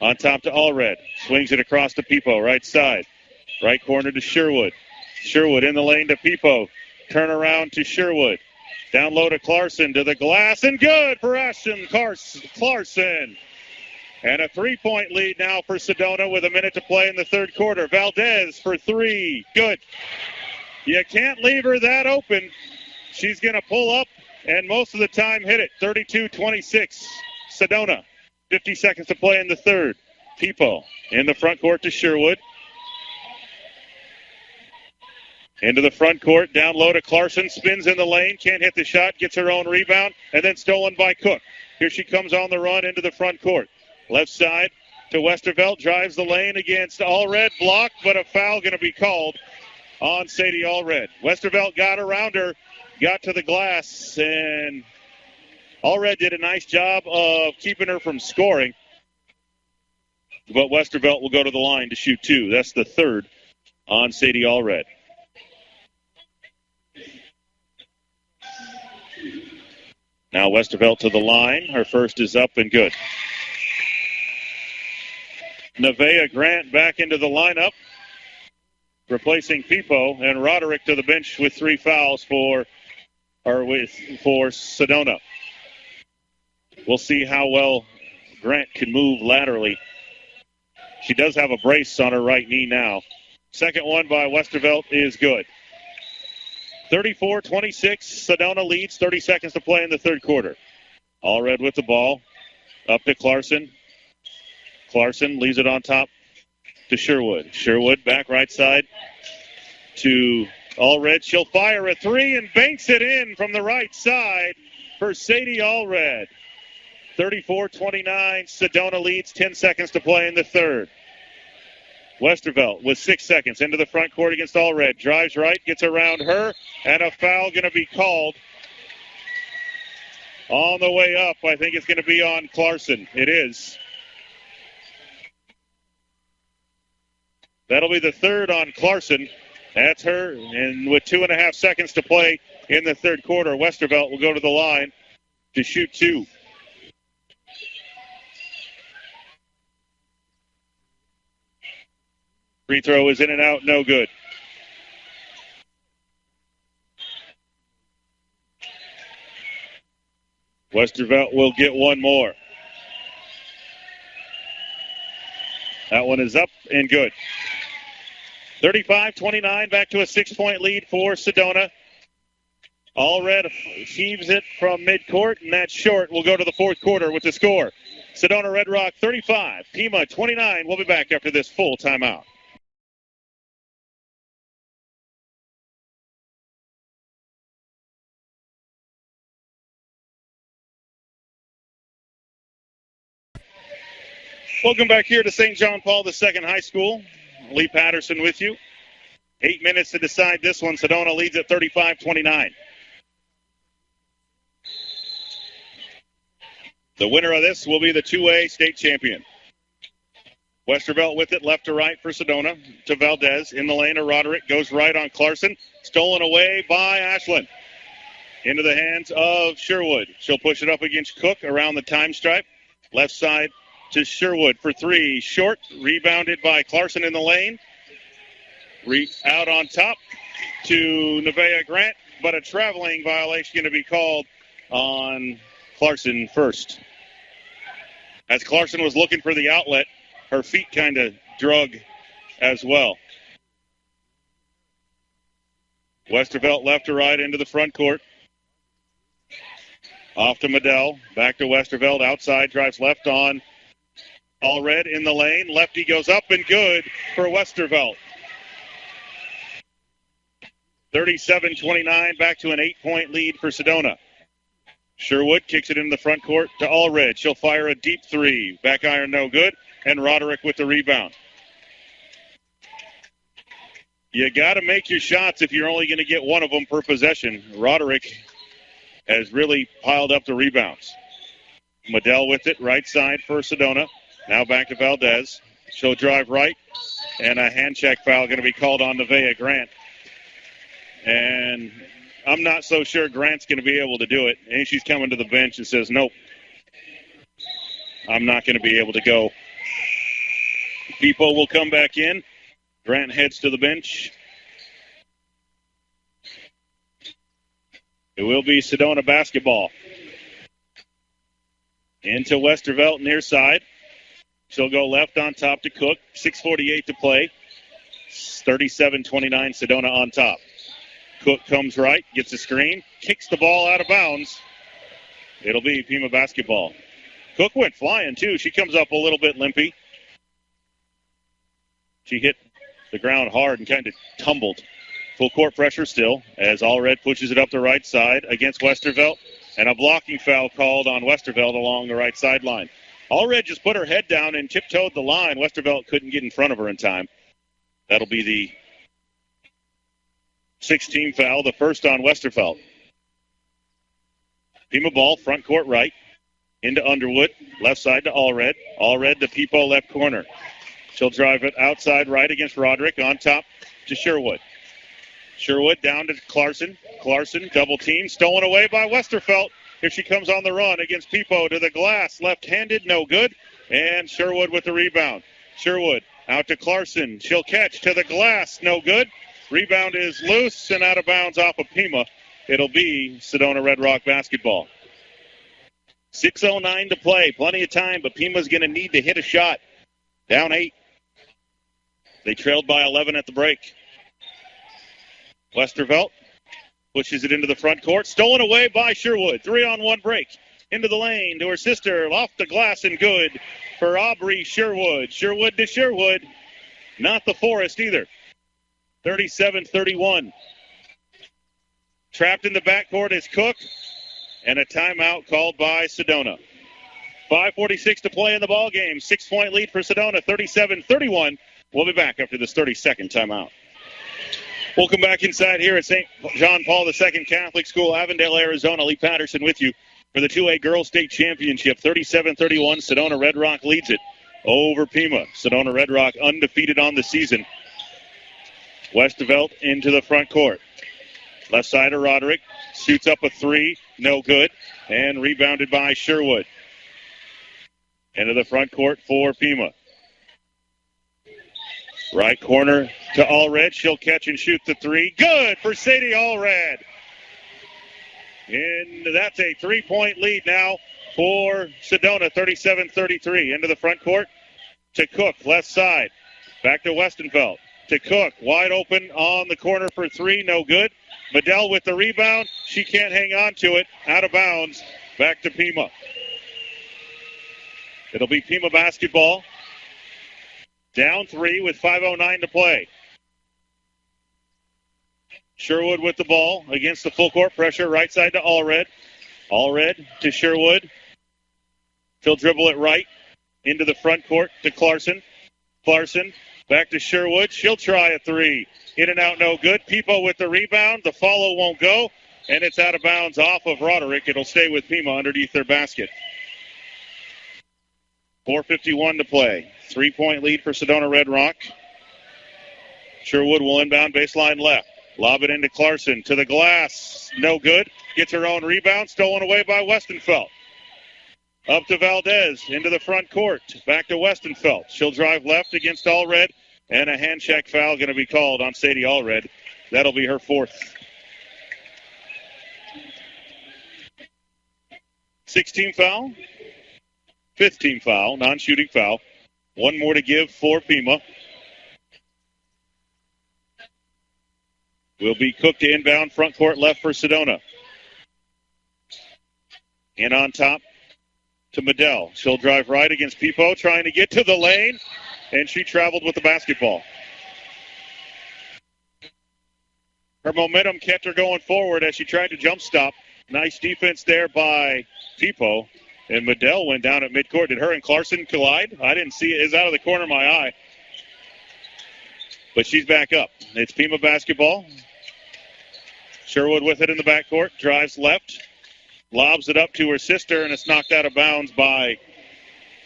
On top to Allred. Swings it across to Pipo, right side. Right corner to Sherwood. Sherwood in the lane to Pipo. Turn around to Sherwood. Down low to Clarkson, to the glass, and good for Ashton Clarkson. And a 3-point lead now for Sedona with a minute to play in the third quarter. Valdez for 3. Good. You can't leave her that open. She's going to pull up and most of the time hit it. 32-26. Sedona. 50 seconds to play in the third. Pipo in the front court to Sherwood. Into the front court. Down low to Clarkson. Spins in the lane. Can't hit the shot. Gets her own rebound. And then stolen by Cook. Here she comes on the run into the front court. Left side to Westervelt. Drives the lane against Allred. Blocked, but a foul going to be called on Sadie Allred. Westervelt got around her. Got to the glass. And Allred did a nice job of keeping her from scoring. But Westervelt will go to the line to shoot 2. That's the third on Sadie Allred. Now Westervelt to the line. Her first is up and good. Nevaeh Grant back into the lineup, replacing Pipo, and Roderick to the bench with 3 fouls for Sedona. We'll see how well Grant can move laterally. She does have a brace on her right knee now. Second one by Westervelt is good. 34-26, Sedona leads, 30 seconds to play in the third quarter. Allred with the ball, up to Clarkson. Clarkson leaves it on top to Sherwood. Sherwood back right side to Allred. She'll fire a 3 and banks it in from the right side for Sadie Allred. 34-29, Sedona leads, 10 seconds to play in the third. Westervelt with 6 seconds into the front court against Allred. Drives right, gets around her, and a foul going to be called. On the way up, I think it's going to be on Clarkson. It is. That'll be the third on Clarkson. That's her, and with 2.5 seconds to play in the third quarter, Westervelt will go to the line to shoot 2. Free throw is in and out, no good. Westervelt will get one more. That one is up and good. 35-29, back to a 6-point lead for Sedona. Allred achieves it from midcourt, and that's short. We'll go to the fourth quarter with the score. Sedona Red Rock 35, Pima 29. We'll be back after this full timeout. Welcome back here to St. John Paul II High School. Lee Patterson with you. 8 minutes to decide this one. Sedona leads at 35-29. The winner of this will be the 2A state champion. Westervelt with it, left to right for Sedona. To Valdez, in the lane of Roderick, goes right on Clarkson. Stolen away by Ashland. Into the hands of Sherwood. She'll push it up against Cook around the time stripe. Left side to Sherwood for 3. Short, rebounded by Clarkson in the lane. Out on top to Nevaeh Grant, but a traveling violation going to be called on Clarkson first. As Clarkson was looking for the outlet, her feet kind of drug as well. Westervelt left to right into the front court. Off to Medell, back to Westervelt, outside, drives left on Allred in the lane. Lefty goes up and good for Westervelt. 37-29, back to an 8-point lead for Sedona. Sherwood kicks it into the front court to Allred. She'll fire a deep 3. Back iron no good, and Roderick with the rebound. You got to make your shots if you're only going to get one of them per possession. Roderick has really piled up the rebounds. Medell with it, right side for Sedona. Now back to Valdez. She'll drive right, and a hand check foul going to be called on Nevaeh Grant. And I'm not so sure Grant's going to be able to do it. And she's coming to the bench and says, nope, I'm not going to be able to go. Pipo will come back in. Grant heads to the bench. It will be Sedona basketball. Into Westervelt near side. She'll go left on top to Cook. 6:48 to play. 37-29, Sedona on top. Cook comes right, gets a screen, kicks the ball out of bounds. It'll be Pima basketball. Cook went flying, too. She comes up a little bit limpy. She hit the ground hard and kind of tumbled. Full court pressure still as Allred pushes it up the right side against Westervelt. And a blocking foul called on Westervelt along the right sideline. Allred just put her head down and tiptoed the line. Westervelt couldn't get in front of her in time. That'll be the 16th foul, the first on Westervelt. Pima ball, front court right, into Underwood, left side to Allred. Allred to Pipo, left corner. She'll drive it outside right against Roderick, on top to Sherwood. Sherwood down to Clarkson. Clarkson, double team, stolen away by Westervelt. Here she comes on the run against Pipo to the glass. Left-handed, no good. And Sherwood with the rebound. Sherwood out to Clarkson. She'll catch to the glass. No good. Rebound is loose and out of bounds off of Pima. It'll be Sedona Red Rock basketball. 6:09 to play. Plenty of time, but Pima's going to need to hit a shot. Down 8. They trailed by 11 at the break. Westervelt pushes it into the front court. Stolen away by Sherwood. 3-on-1 break. Into the lane to her sister. Off the glass and good for Aubrey Sherwood. Sherwood to Sherwood. Not the Forest either. 37-31. Trapped in the backcourt is Cook. And a timeout called by Sedona. 5:46 to play in the ball game. 6-point lead for Sedona. 37-31. We'll be back after this 30-second timeout. Welcome back inside here at St. John Paul II Catholic School, Avondale, Arizona. Lee Patterson with you for the 2A Girls State Championship. 37-31. Sedona Red Rock leads it over Pima. Sedona Red Rock undefeated on the season. Westervelt into the front court. Left side of Roderick. Shoots up a 3. No good. And rebounded by Sherwood. Into the front court for Pima. Right corner to Allred. She'll catch and shoot the 3. Good for Sadie Allred. And that's a 3-point lead now for Sedona. 37-33. Into the front court to Cook. Left side. Back to Westenfeld. To Cook. Wide open on the corner for 3. No good. Medell with the rebound. She can't hang on to it. Out of bounds. Back to Pima. It'll be Pima basketball. Down 3 with 5:09 to play. Sherwood with the ball against the full court pressure. Right side to Allred. Allred to Sherwood. She'll dribble it right into the front court to Clarkson. Clarkson back to Sherwood. She'll try a 3. In and out, no good. Pipo with the rebound. The follow won't go. And it's out of bounds off of Roderick. It'll stay with Pima underneath their basket. 4:51 to play. 3-point lead for Sedona Red Rock. Sherwood will inbound baseline left. Lob it into Clarkson. To the glass. No good. Gets her own rebound. Stolen away by Westenfeld. Up to Valdez. Into the front court. Back to Westenfeld. She'll drive left against Allred. And a hand check foul going to be called on Sadie Allred. That'll be her 4th. 16 foul. 5th team foul. Non-shooting foul. 1 more to give for Pima. Will be Cook to inbound front court left for Sedona. In on top to Medell. She'll drive right against Pipo, trying to get to the lane, and she traveled with the basketball. Her momentum kept her going forward as she tried to jump stop. Nice defense there by Pipo. And Medell went down at midcourt. Did her and Clarkson collide? I didn't see it. It's out of the corner of my eye. But she's back up. It's Pima basketball. Sherwood with it in the backcourt. Drives left. Lobs it up to her sister, and it's knocked out of bounds by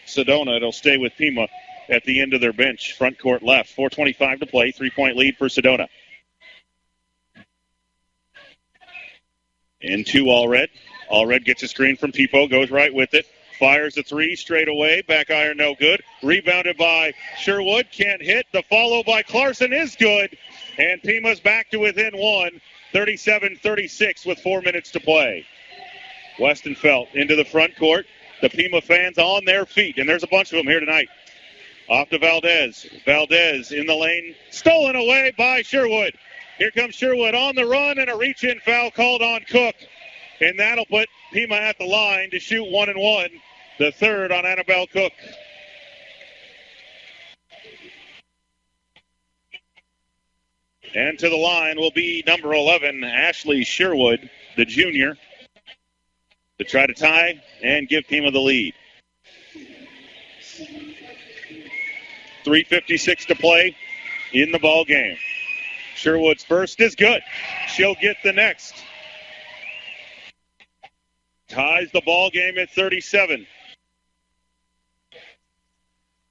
Sedona. It'll stay with Pima at the end of their bench. Front court left. 4:25 to play. 3-point lead for Sedona. Into Allred. Allred gets a screen from Pipo, goes right with it. Fires a 3 straight away. Back iron no good. Rebounded by Sherwood. Can't hit. The follow by Clarkson is good. And Pima's back to within 1. 37-36 with 4 minutes to play. Westenfeld into the front court. The Pima fans on their feet. And there's a bunch of them here tonight. Off to Valdez. Valdez in the lane. Stolen away by Sherwood. Here comes Sherwood on the run, and a reach-in foul called on Cook. And that'll put Pima at the line to shoot 1 and 1. The 3rd on Annabelle Cook. And to the line will be number 11, Ashley Sherwood, the junior, to try to tie and give Pima the lead. 3:56 to play in the ball game. Sherwood's first is good. She'll get the next. Ties the ball game at 37.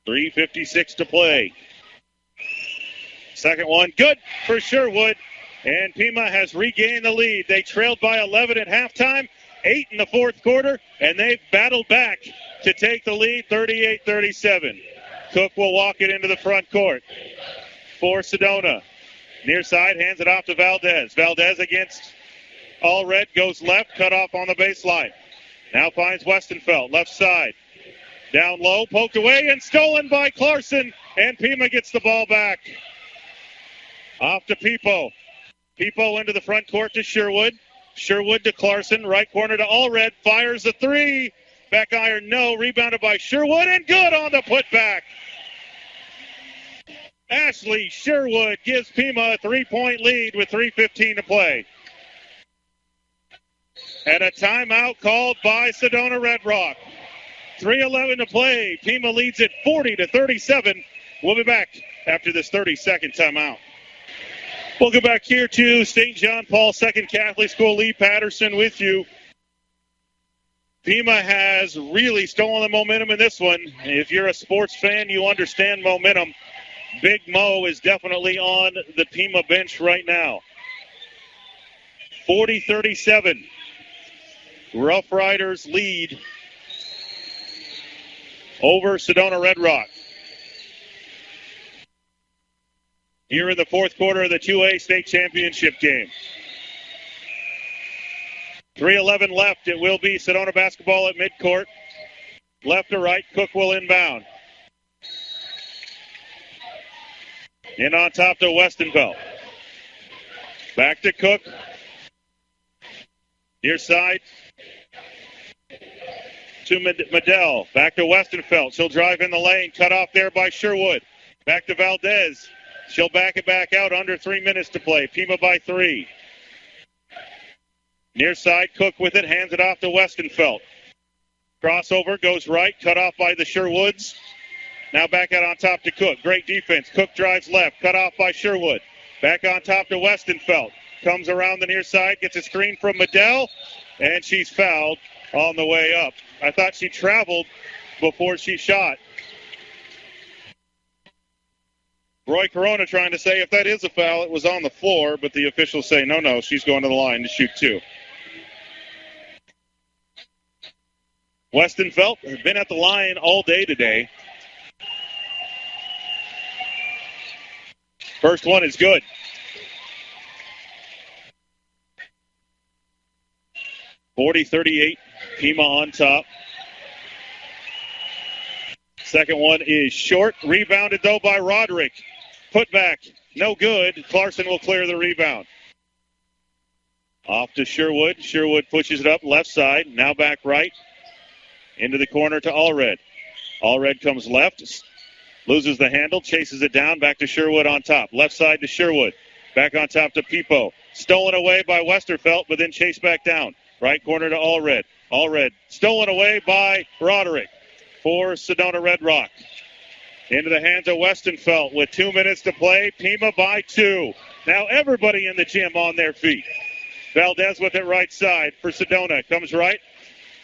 3:56 to play. Second one, good for Sherwood. And Pima has regained the lead. They trailed by 11 at halftime, 8 in the fourth quarter, and they've battled back to take the lead 38-37. Cook will walk it into the front court for Sedona. Near side, hands it off to Valdez. Valdez against Allred, goes left, cut off on the baseline. Now finds Westenfeld, left side. Down low, poked away, and stolen by Clarkson. And Pima gets the ball back. Off to Pipo. Pipo into the front court to Sherwood. Sherwood to Clarkson, right corner to Allred, fires a three. Back iron, no. Rebounded by Sherwood, and good on the putback. Ashley Sherwood gives Pima a 3-point lead with 3:15 to play. And a timeout called by Sedona Red Rock. 3:11 to play. Pima leads it 40-37. We'll be back after this 30-second timeout. Welcome back here to St. John Paul II Catholic School. Lee Patterson with you. Pima has really stolen the momentum in this one. If you're a sports fan, you understand momentum. Big Mo is definitely on the Pima bench right now. 40-37. Rough Riders lead over Sedona Red Rock. Here in the fourth quarter of the 2A state championship game. 3:11 left. It will be Sedona basketball at midcourt. Left to right, Cook will inbound. In on top to Westenfeld. Back to Cook. Near side to Medell. Back to Westenfeld. She'll drive in the lane. Cut off there by Sherwood. Back to Valdez. She'll back it back out. Under 3 minutes to play. Pima by 3. Near side, Cook with it. Hands it off to Westenfeld. Crossover goes right. Cut off by the Sherwoods. Now back out on top to Cook. Great defense. Cook drives left. Cut off by Sherwood. Back on top to Westenfeld. Comes around the near side. Gets a screen from Medell. And she's fouled on the way up. I thought she traveled before she shot. Roy Corona trying to say if that is a foul, it was on the floor. But the officials say, no, she's going to the line to shoot two. Westenfeld has been at the line all day today. First one is good. (40-38), Pima on top. Second one is short. Rebounded, though, by Roderick. Put back. No good. Clarkson will clear the rebound. Off to Sherwood. Sherwood pushes it up left side. Now back right. Into the corner to Allred. Allred comes left. Loses the handle. Chases it down. Back to Sherwood on top. Left side to Sherwood. Back on top to Pipo. Stolen away by Westerfeld, but then chased back down. Right corner to Allred. Allred stolen away by Roderick for Sedona Red Rock. Into the hands of Westenfeld with 2 minutes to play. Pima by 2. Now everybody in the gym on their feet. Valdez with it right side for Sedona. Comes right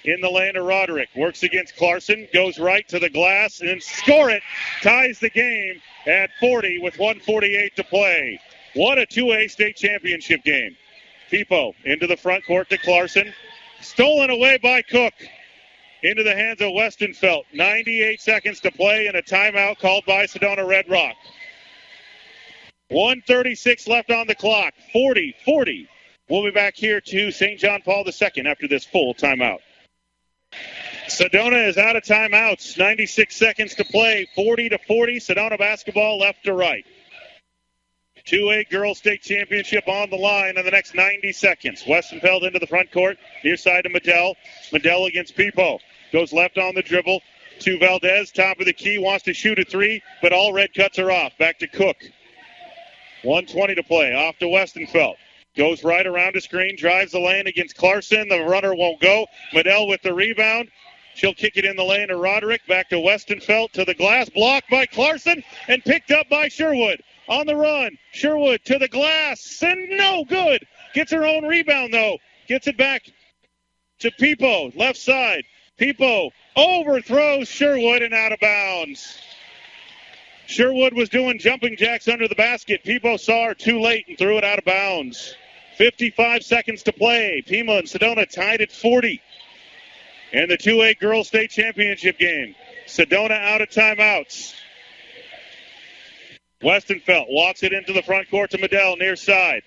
in the lane to Roderick. Works against Clarkson. Goes right to the glass and score it. Ties the game at 40 with 1:48 to play. What a 2A state championship game. Pipo into the front court to Clarkson. Stolen away by Cook. Into the hands of Westenfeld. 98 seconds to play and a timeout called by Sedona Red Rock. 1:36 left on the clock. 40-40. We'll be back here to St. John Paul II after this full timeout. Sedona is out of timeouts. 96 seconds to play. 40-40. Sedona basketball left to right. 2A Girls State Championship on the line in the next 90 seconds. Westenfeld into the front court. Near side to Medell. Medell against Pipo. Goes left on the dribble to Valdez. Top of the key. Wants to shoot a three, but Allred cuts her off. Back to Cook. 1:20 to play. Off to Westenfeld. Goes right around the screen. Drives the lane against Clarkson. The runner won't go. Medell with the rebound. She'll kick it in the lane to Roderick. Back to Westenfeld to the glass. Blocked by Clarkson and picked up by Sherwood. On the run, Sherwood to the glass, and no good. Gets her own rebound, though. Gets it back to Pipo, left side. Pipo overthrows Sherwood and out of bounds. Sherwood was doing jumping jacks under the basket. Pipo saw her too late and threw it out of bounds. 55 seconds to play. Pima and Sedona tied at 40. In the 2A Girls State Championship game. Sedona out of timeouts. Westenfeld walks it into the front court to Medell, near side.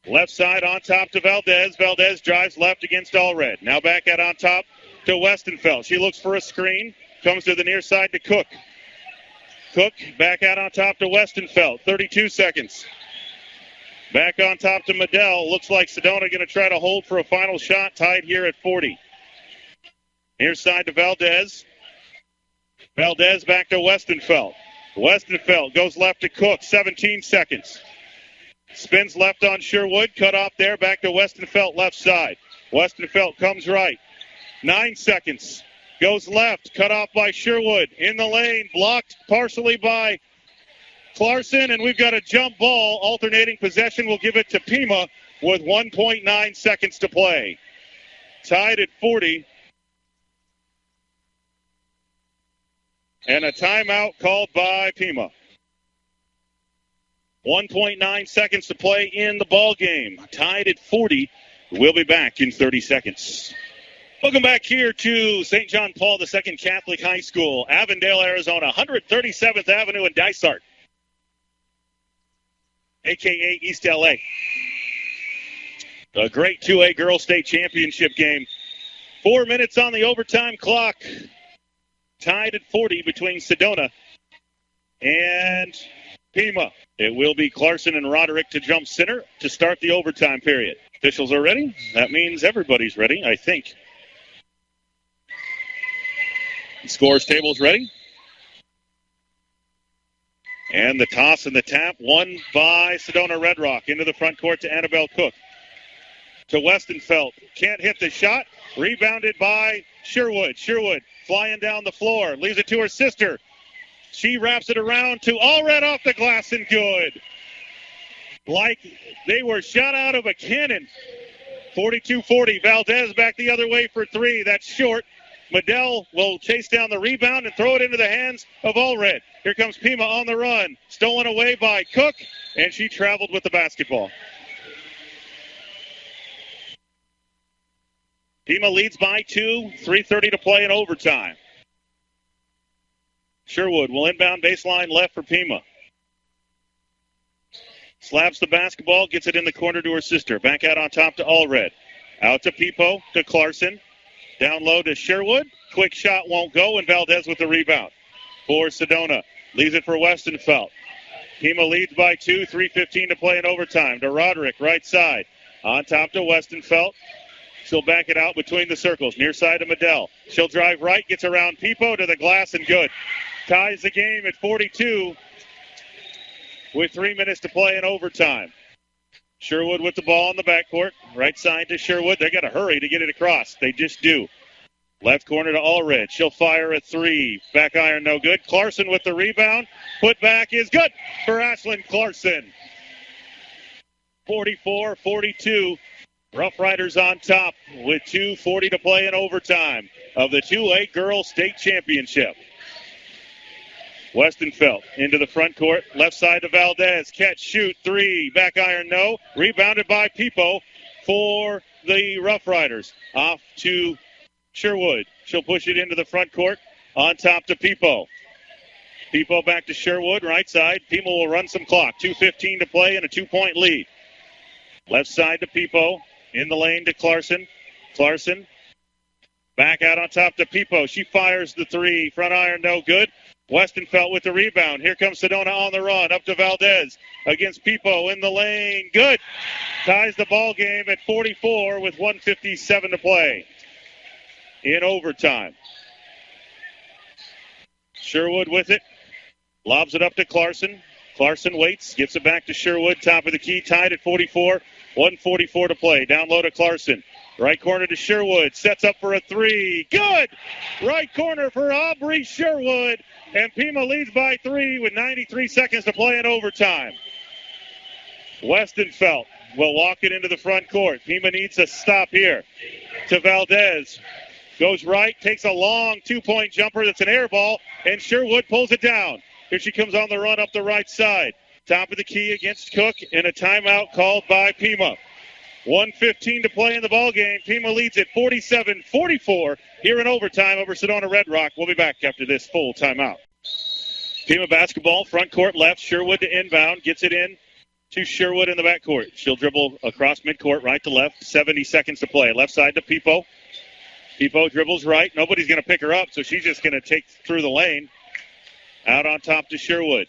Left side on top to Valdez. Valdez drives left against Allred. Now back out on top to Westenfeld. She looks for a screen. Comes to the near side to Cook. Cook back out on top to Westenfeld. 32 seconds. Back on top to Medell. Looks like Sedona going to try to hold for a final shot. Tied here at 40. Near side to Valdez. Valdez back to Westenfeld. Westenfeld goes left to Cook. 17 seconds. Spins left on Sherwood. Cut off there. Back to Westenfeld left side. Westenfeld comes right. 9 seconds. Goes left. Cut off by Sherwood. In the lane. Blocked partially by Clarkson. And we've got a jump ball. Alternating possession. We'll give it to Pima with 1.9 seconds to play. Tied at 40. And a timeout called by Pima. 1.9 seconds to play in the ball game. Tied at 40. We'll be back in 30 seconds. Welcome back here to St. John Paul II Catholic High School, Avondale, Arizona, 137th Avenue and Dysart, a.k.a. East L.A. A great 2A Girls State Championship game. 4 minutes on the overtime clock. Tied at 40 between Sedona and Pima. It will be Clarkson and Roderick to jump center to start the overtime period. Officials are ready. That means everybody's ready, I think. The scores table's ready. And the toss and the tap won by Sedona Red Rock into the front court to Annabelle Cook. To Westenfeld. Can't hit the shot. Rebounded by Sherwood. Sherwood flying down the floor. Leaves it to her sister. She wraps it around to Allred off the glass and good. Like they were shot out of a cannon. 42-40. Valdez back the other way for three. That's short. Medell will chase down the rebound and throw it into the hands of Allred. Here comes Pima on the run. Stolen away by Cook, and she traveled with the basketball. Pima leads by 2. 3:30 to play in overtime. Sherwood will inbound baseline left for Pima. Slaps the basketball, gets it in the corner to her sister. Back out on top to Allred. Out to Pipo, to Clarkson. Down low to Sherwood. Quick shot won't go, and Valdez with the rebound for Sedona. Leaves it for Westenfeld. Pima leads by 2. 3:15 to play in overtime. To Roderick, right side. On top to Westenfeld. She'll back it out between the circles. Near side to Medell. She'll drive right, gets around Pipo to the glass and good. Ties the game at 42 with 3 minutes to play in overtime. Sherwood with the ball in the backcourt. Right side to Sherwood. They got to hurry to get it across. They just do. Left corner to Allred. She'll fire a three. Back iron no good. Clarkson with the rebound. Put back is good for Ashlyn Clarkson. 44-42. Rough Riders on top with 2:40 to play in overtime of the 2A Girls State Championship. Westenfeld into the front court. Left side to Valdez. Catch, shoot, three. Back iron, no. Rebounded by Pipo for the Rough Riders. Off to Sherwood. She'll push it into the front court. On top to Pipo. Pipo back to Sherwood. Right side. Pima will run some clock. 2:15 to play and a 2-point lead. Left side to Pipo. In the lane to Clarkson. Clarkson back out on top to Pipo. She fires the three. Front iron, no good. Westenfeld with the rebound. Here comes Sedona on the run. Up to Valdez against Pipo in the lane. Good. Ties the ball game at 44 with 1:57 to play in overtime. Sherwood with it. Lobs it up to Clarkson. Clarkson waits. Gives it back to Sherwood. Top of the key. Tied at 44. 1:44 to play. Down low to Clarkson. Right corner to Sherwood. Sets up for a three. Good! Right corner for Aubrey Sherwood. And Pima leads by 3 with 93 seconds to play in overtime. Westenfeld will walk it into the front court. Pima needs a stop here. To Valdez. Goes right. Takes a long 2-point jumper. That's an air ball. And Sherwood pulls it down. Here she comes on the run up the right side. Top of the key against Cook. And a timeout called by Pima. 1:15 to play in the ballgame. Pima leads at 47-44 here in overtime over Sedona Red Rock. We'll be back after this full timeout. Pima basketball, front court left. Sherwood to inbound. Gets it in to Sherwood in the backcourt. She'll dribble across midcourt, right to left. 70 seconds to play. Left side to Pipo. Pipo dribbles right. Nobody's going to pick her up, so she's just going to take through the lane. Out on top to Sherwood.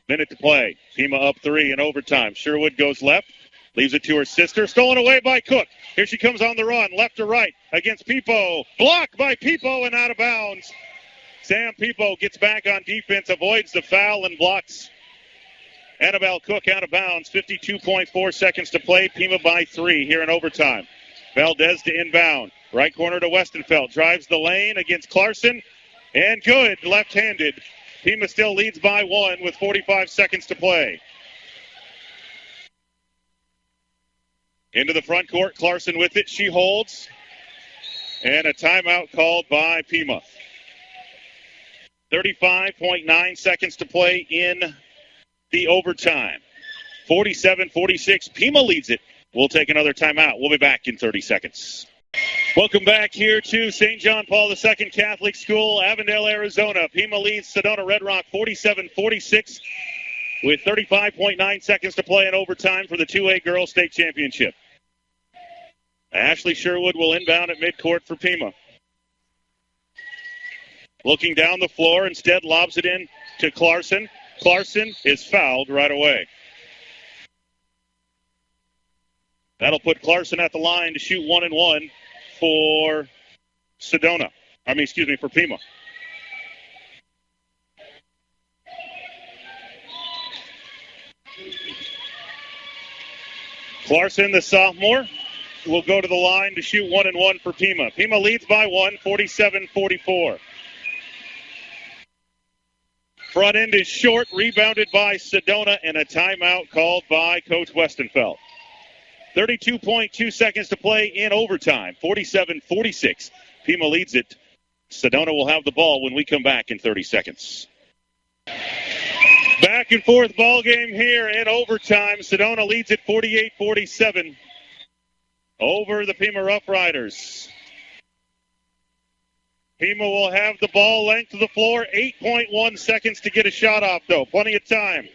Minute to play. Pima up 3 in overtime. Sherwood goes left. Leaves it to her sister. Stolen away by Cook. Here she comes on the run. Left to right against Pipo. Blocked by Pipo and out of bounds. Sam Pipo gets back on defense, avoids the foul, and blocks Annabelle Cook out of bounds. 52.4 seconds to play. Pima by 3 here in overtime. Valdez to inbound. Right corner to Westenfeld. Drives the lane against Clarkson. And good. Left-handed. Pima still leads by 1 with 45 seconds to play. Into the front court. Clarkson with it. She holds. And a timeout called by Pima. 35.9 seconds to play in the overtime. 47-46. Pima leads it. We'll take another timeout. We'll be back in 30 seconds. Welcome back here to St. John Paul II Catholic School, Avondale, Arizona. Pima leads Sedona Red Rock 47-46 with 35.9 seconds to play in overtime for the 2A Girls State Championship. Ashley Sherwood will inbound at midcourt for Pima. Looking down the floor, instead lobs it in to Clarkson. Clarkson is fouled right away. That'll put Clarkson at the line to shoot 1-1 for for Pima. Clarkson, the sophomore, will go to the line to shoot 1-1 for Pima. Pima leads by 1, 47-44. Front end is short, rebounded by Sedona, and a timeout called by Coach Westenfeld. 32.2 seconds to play in overtime. 47-46. Pima leads it. Sedona will have the ball when we come back in 30 seconds. Back and forth ball game here in overtime. Sedona leads it 48-47 over the Pima Rough Riders. Pima will have the ball length of the floor. 8.1 seconds to get a shot off, though. Plenty of time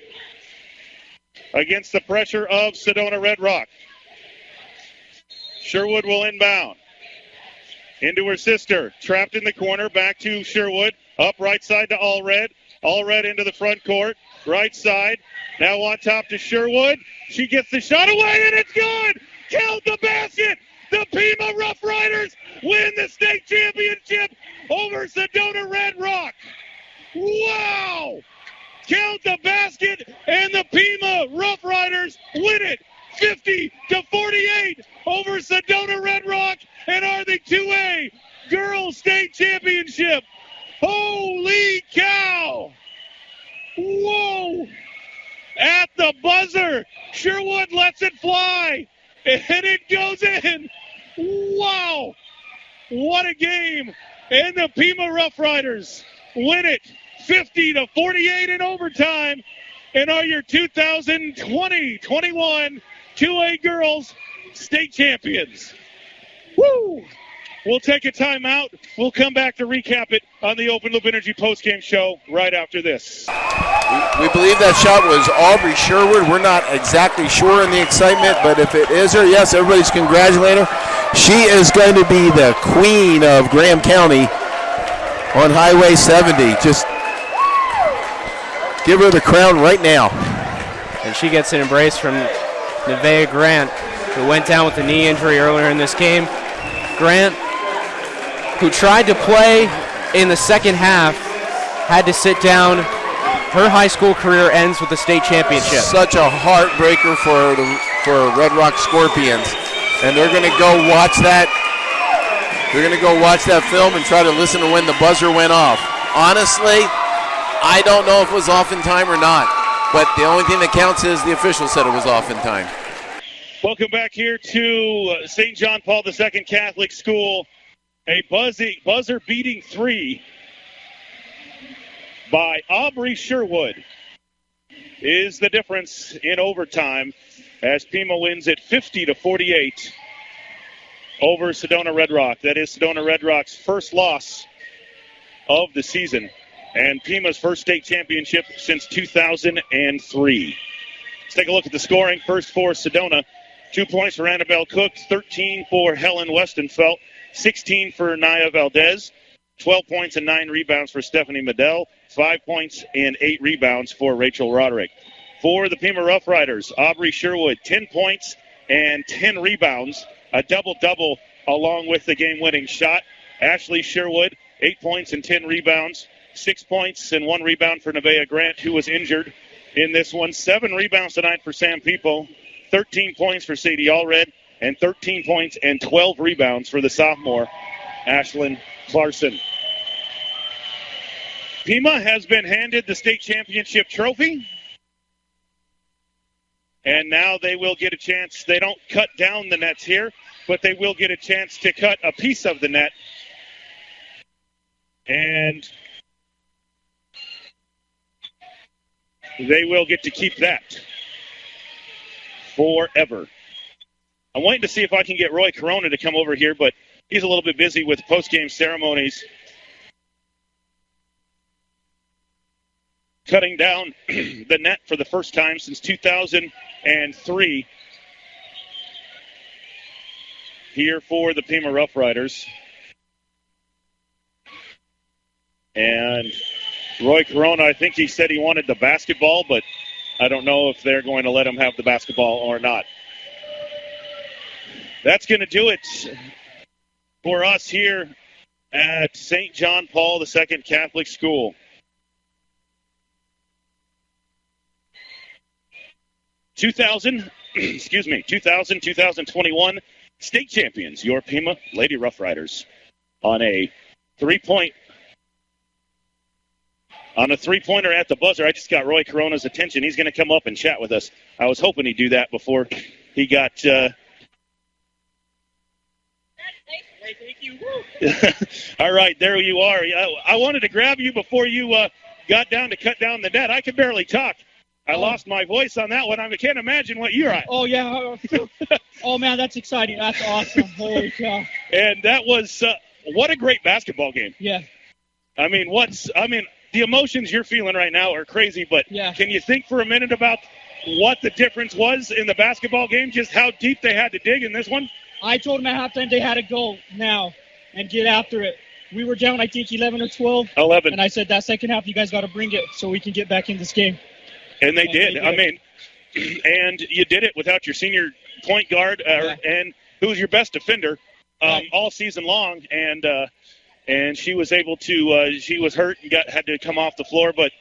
against the pressure of Sedona Red Rock. Sherwood will inbound. Into her sister. Trapped in the corner. Back to Sherwood. Up right side to Allred. Allred into the front court. Right side. Now on top to Sherwood. She gets the shot away, and it's good! Count the basket! The Pima Rough Riders win the state championship over Sedona Red Rock. Wow! Count the basket, and the Pima Rough Riders win it 50-48 over Sedona Red Rock and are the 2A Girls State Championship. Holy cow! Whoa! At the buzzer, Sherwood lets it fly, and it goes in. Wow! What a game! And the Pima Rough Riders win it 50-48 in overtime and are your 2020-21 2A Girls State Champions. Woo! We'll take a timeout. We'll come back to recap it on the Open Loop Energy postgame show right after this. We believe that shot was Aubrey Sherwood. We're not exactly sure in the excitement, but if it is her, yes, everybody's congratulating her. She is going to be the queen of Graham County on Highway 70. Just give her the crown right now. And she gets an embrace from Nevaeh Grant, who went down with a knee injury earlier in this game. Grant, who tried to play in the second half, had to sit down. Her high school career ends with the state championship. Such a heartbreaker for Red Rock Scorpions. And they're going to go watch that. They're going to go watch that film and try to listen to when the buzzer went off. Honestly, I don't know if it was off in time or not. But the only thing that counts is the official said it was off in time. Welcome back here to St. John Paul II Catholic School. A buzzer-beating three by Aubrey Sherwood is the difference in overtime as Pima wins it 50-48 over Sedona Red Rock. That is Sedona Red Rock's first loss of the season. and Pima's first state championship since 2003. Let's take a look at the scoring. First for Sedona. 2 points for Annabelle Cook, 13 for Helen Westenfeld, 16 for Naya Valdez, 12 points and 9 rebounds for Stephanie Medell, 5 points and 8 rebounds for Rachel Roderick. For the Pima Rough Riders, Aubrey Sherwood, 10 points and 10 rebounds, a double-double along with the game-winning shot. Ashley Sherwood, 8 points and 10 rebounds, 6 points and 1 rebound for Nevaeh Grant, who was injured in this one. 7 rebounds tonight for Sam Pipo, 13 points for Sadie Allred, and 13 points and 12 rebounds for the sophomore, Ashlyn Clarkson. Pima has been handed the state championship trophy, and now they will get a chance. They don't cut down the nets here, but they will get a chance to cut a piece of the net. And they will get to keep that forever. I'm waiting to see if I can get Roy Corona to come over here, but he's a little bit busy with post-game ceremonies. Cutting down the net for the first time since 2003 here for the Pima Rough Riders. And Roy Corona, I think he said he wanted the basketball, but I don't know if they're going to let him have the basketball or not. That's going to do it for us here at St. John Paul II Catholic School. 2021 state champions, your Pima Lady Rough Riders, on a three-pointer at the buzzer. I just got Roy Corona's attention. He's going to come up and chat with us. I was hoping he'd do that before he got... Thank you. All right, there you are. I wanted to grab you before you got down to cut down the net. I could barely talk. I lost my voice on that one. I can't imagine what you're at. Oh, yeah. Oh, man, that's exciting. That's awesome. Holy cow. And that was what a great basketball game. Yeah. I mean, the emotions you're feeling right now are crazy, but Can you think for a minute about what the difference was in the basketball game, just how deep they had to dig in this one? I told them at halftime they had to go now and get after it. We were down, I think, 11 or 12. 11. And I said, that second half, you guys got to bring it so we can get back in this game. And they did. I mean, and you did it without your senior point guard, and who was your best defender all season long. And she was able to. She was hurt and had to come off the floor. But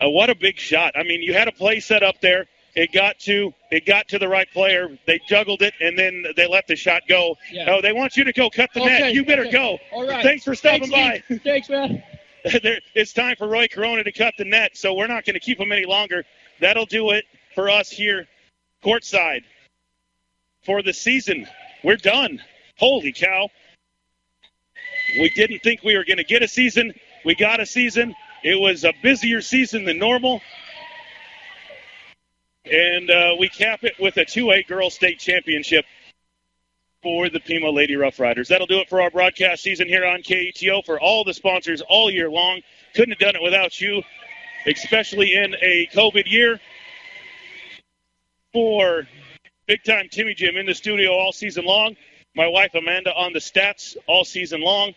what a big shot! I mean, you had a play set up there. It got to the right player. They juggled it, and then they let the shot go. Yeah. Oh, they want you to go cut the net. You better go. All right. Thanks for stopping by. Thanks, man. It's time for Roy Corona to cut the net, so we're not going to keep him any longer. That'll do it for us here courtside for the season. We're done. Holy cow. We didn't think we were going to get a season. We got a season. It was a busier season than normal. And we cap it with a 2A Girls State Championship for the Pima Lady Rough Riders. That'll do it for our broadcast season here on KATO. For all the sponsors all year long, couldn't have done it without you, especially in a COVID year. For Big Time Timmy Jim in the studio all season long, my wife Amanda on the stats all season long.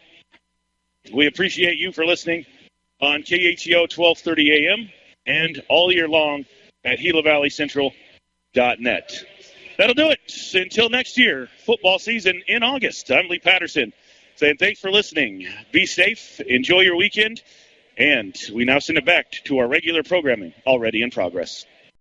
We appreciate you for listening on KATO 1230 AM and all year long at GilaValleyCentral.net. That'll do it. Until next year, football season in August. I'm Lee Patterson saying thanks for listening. Be safe. Enjoy your weekend. And we now send it back to our regular programming already in progress.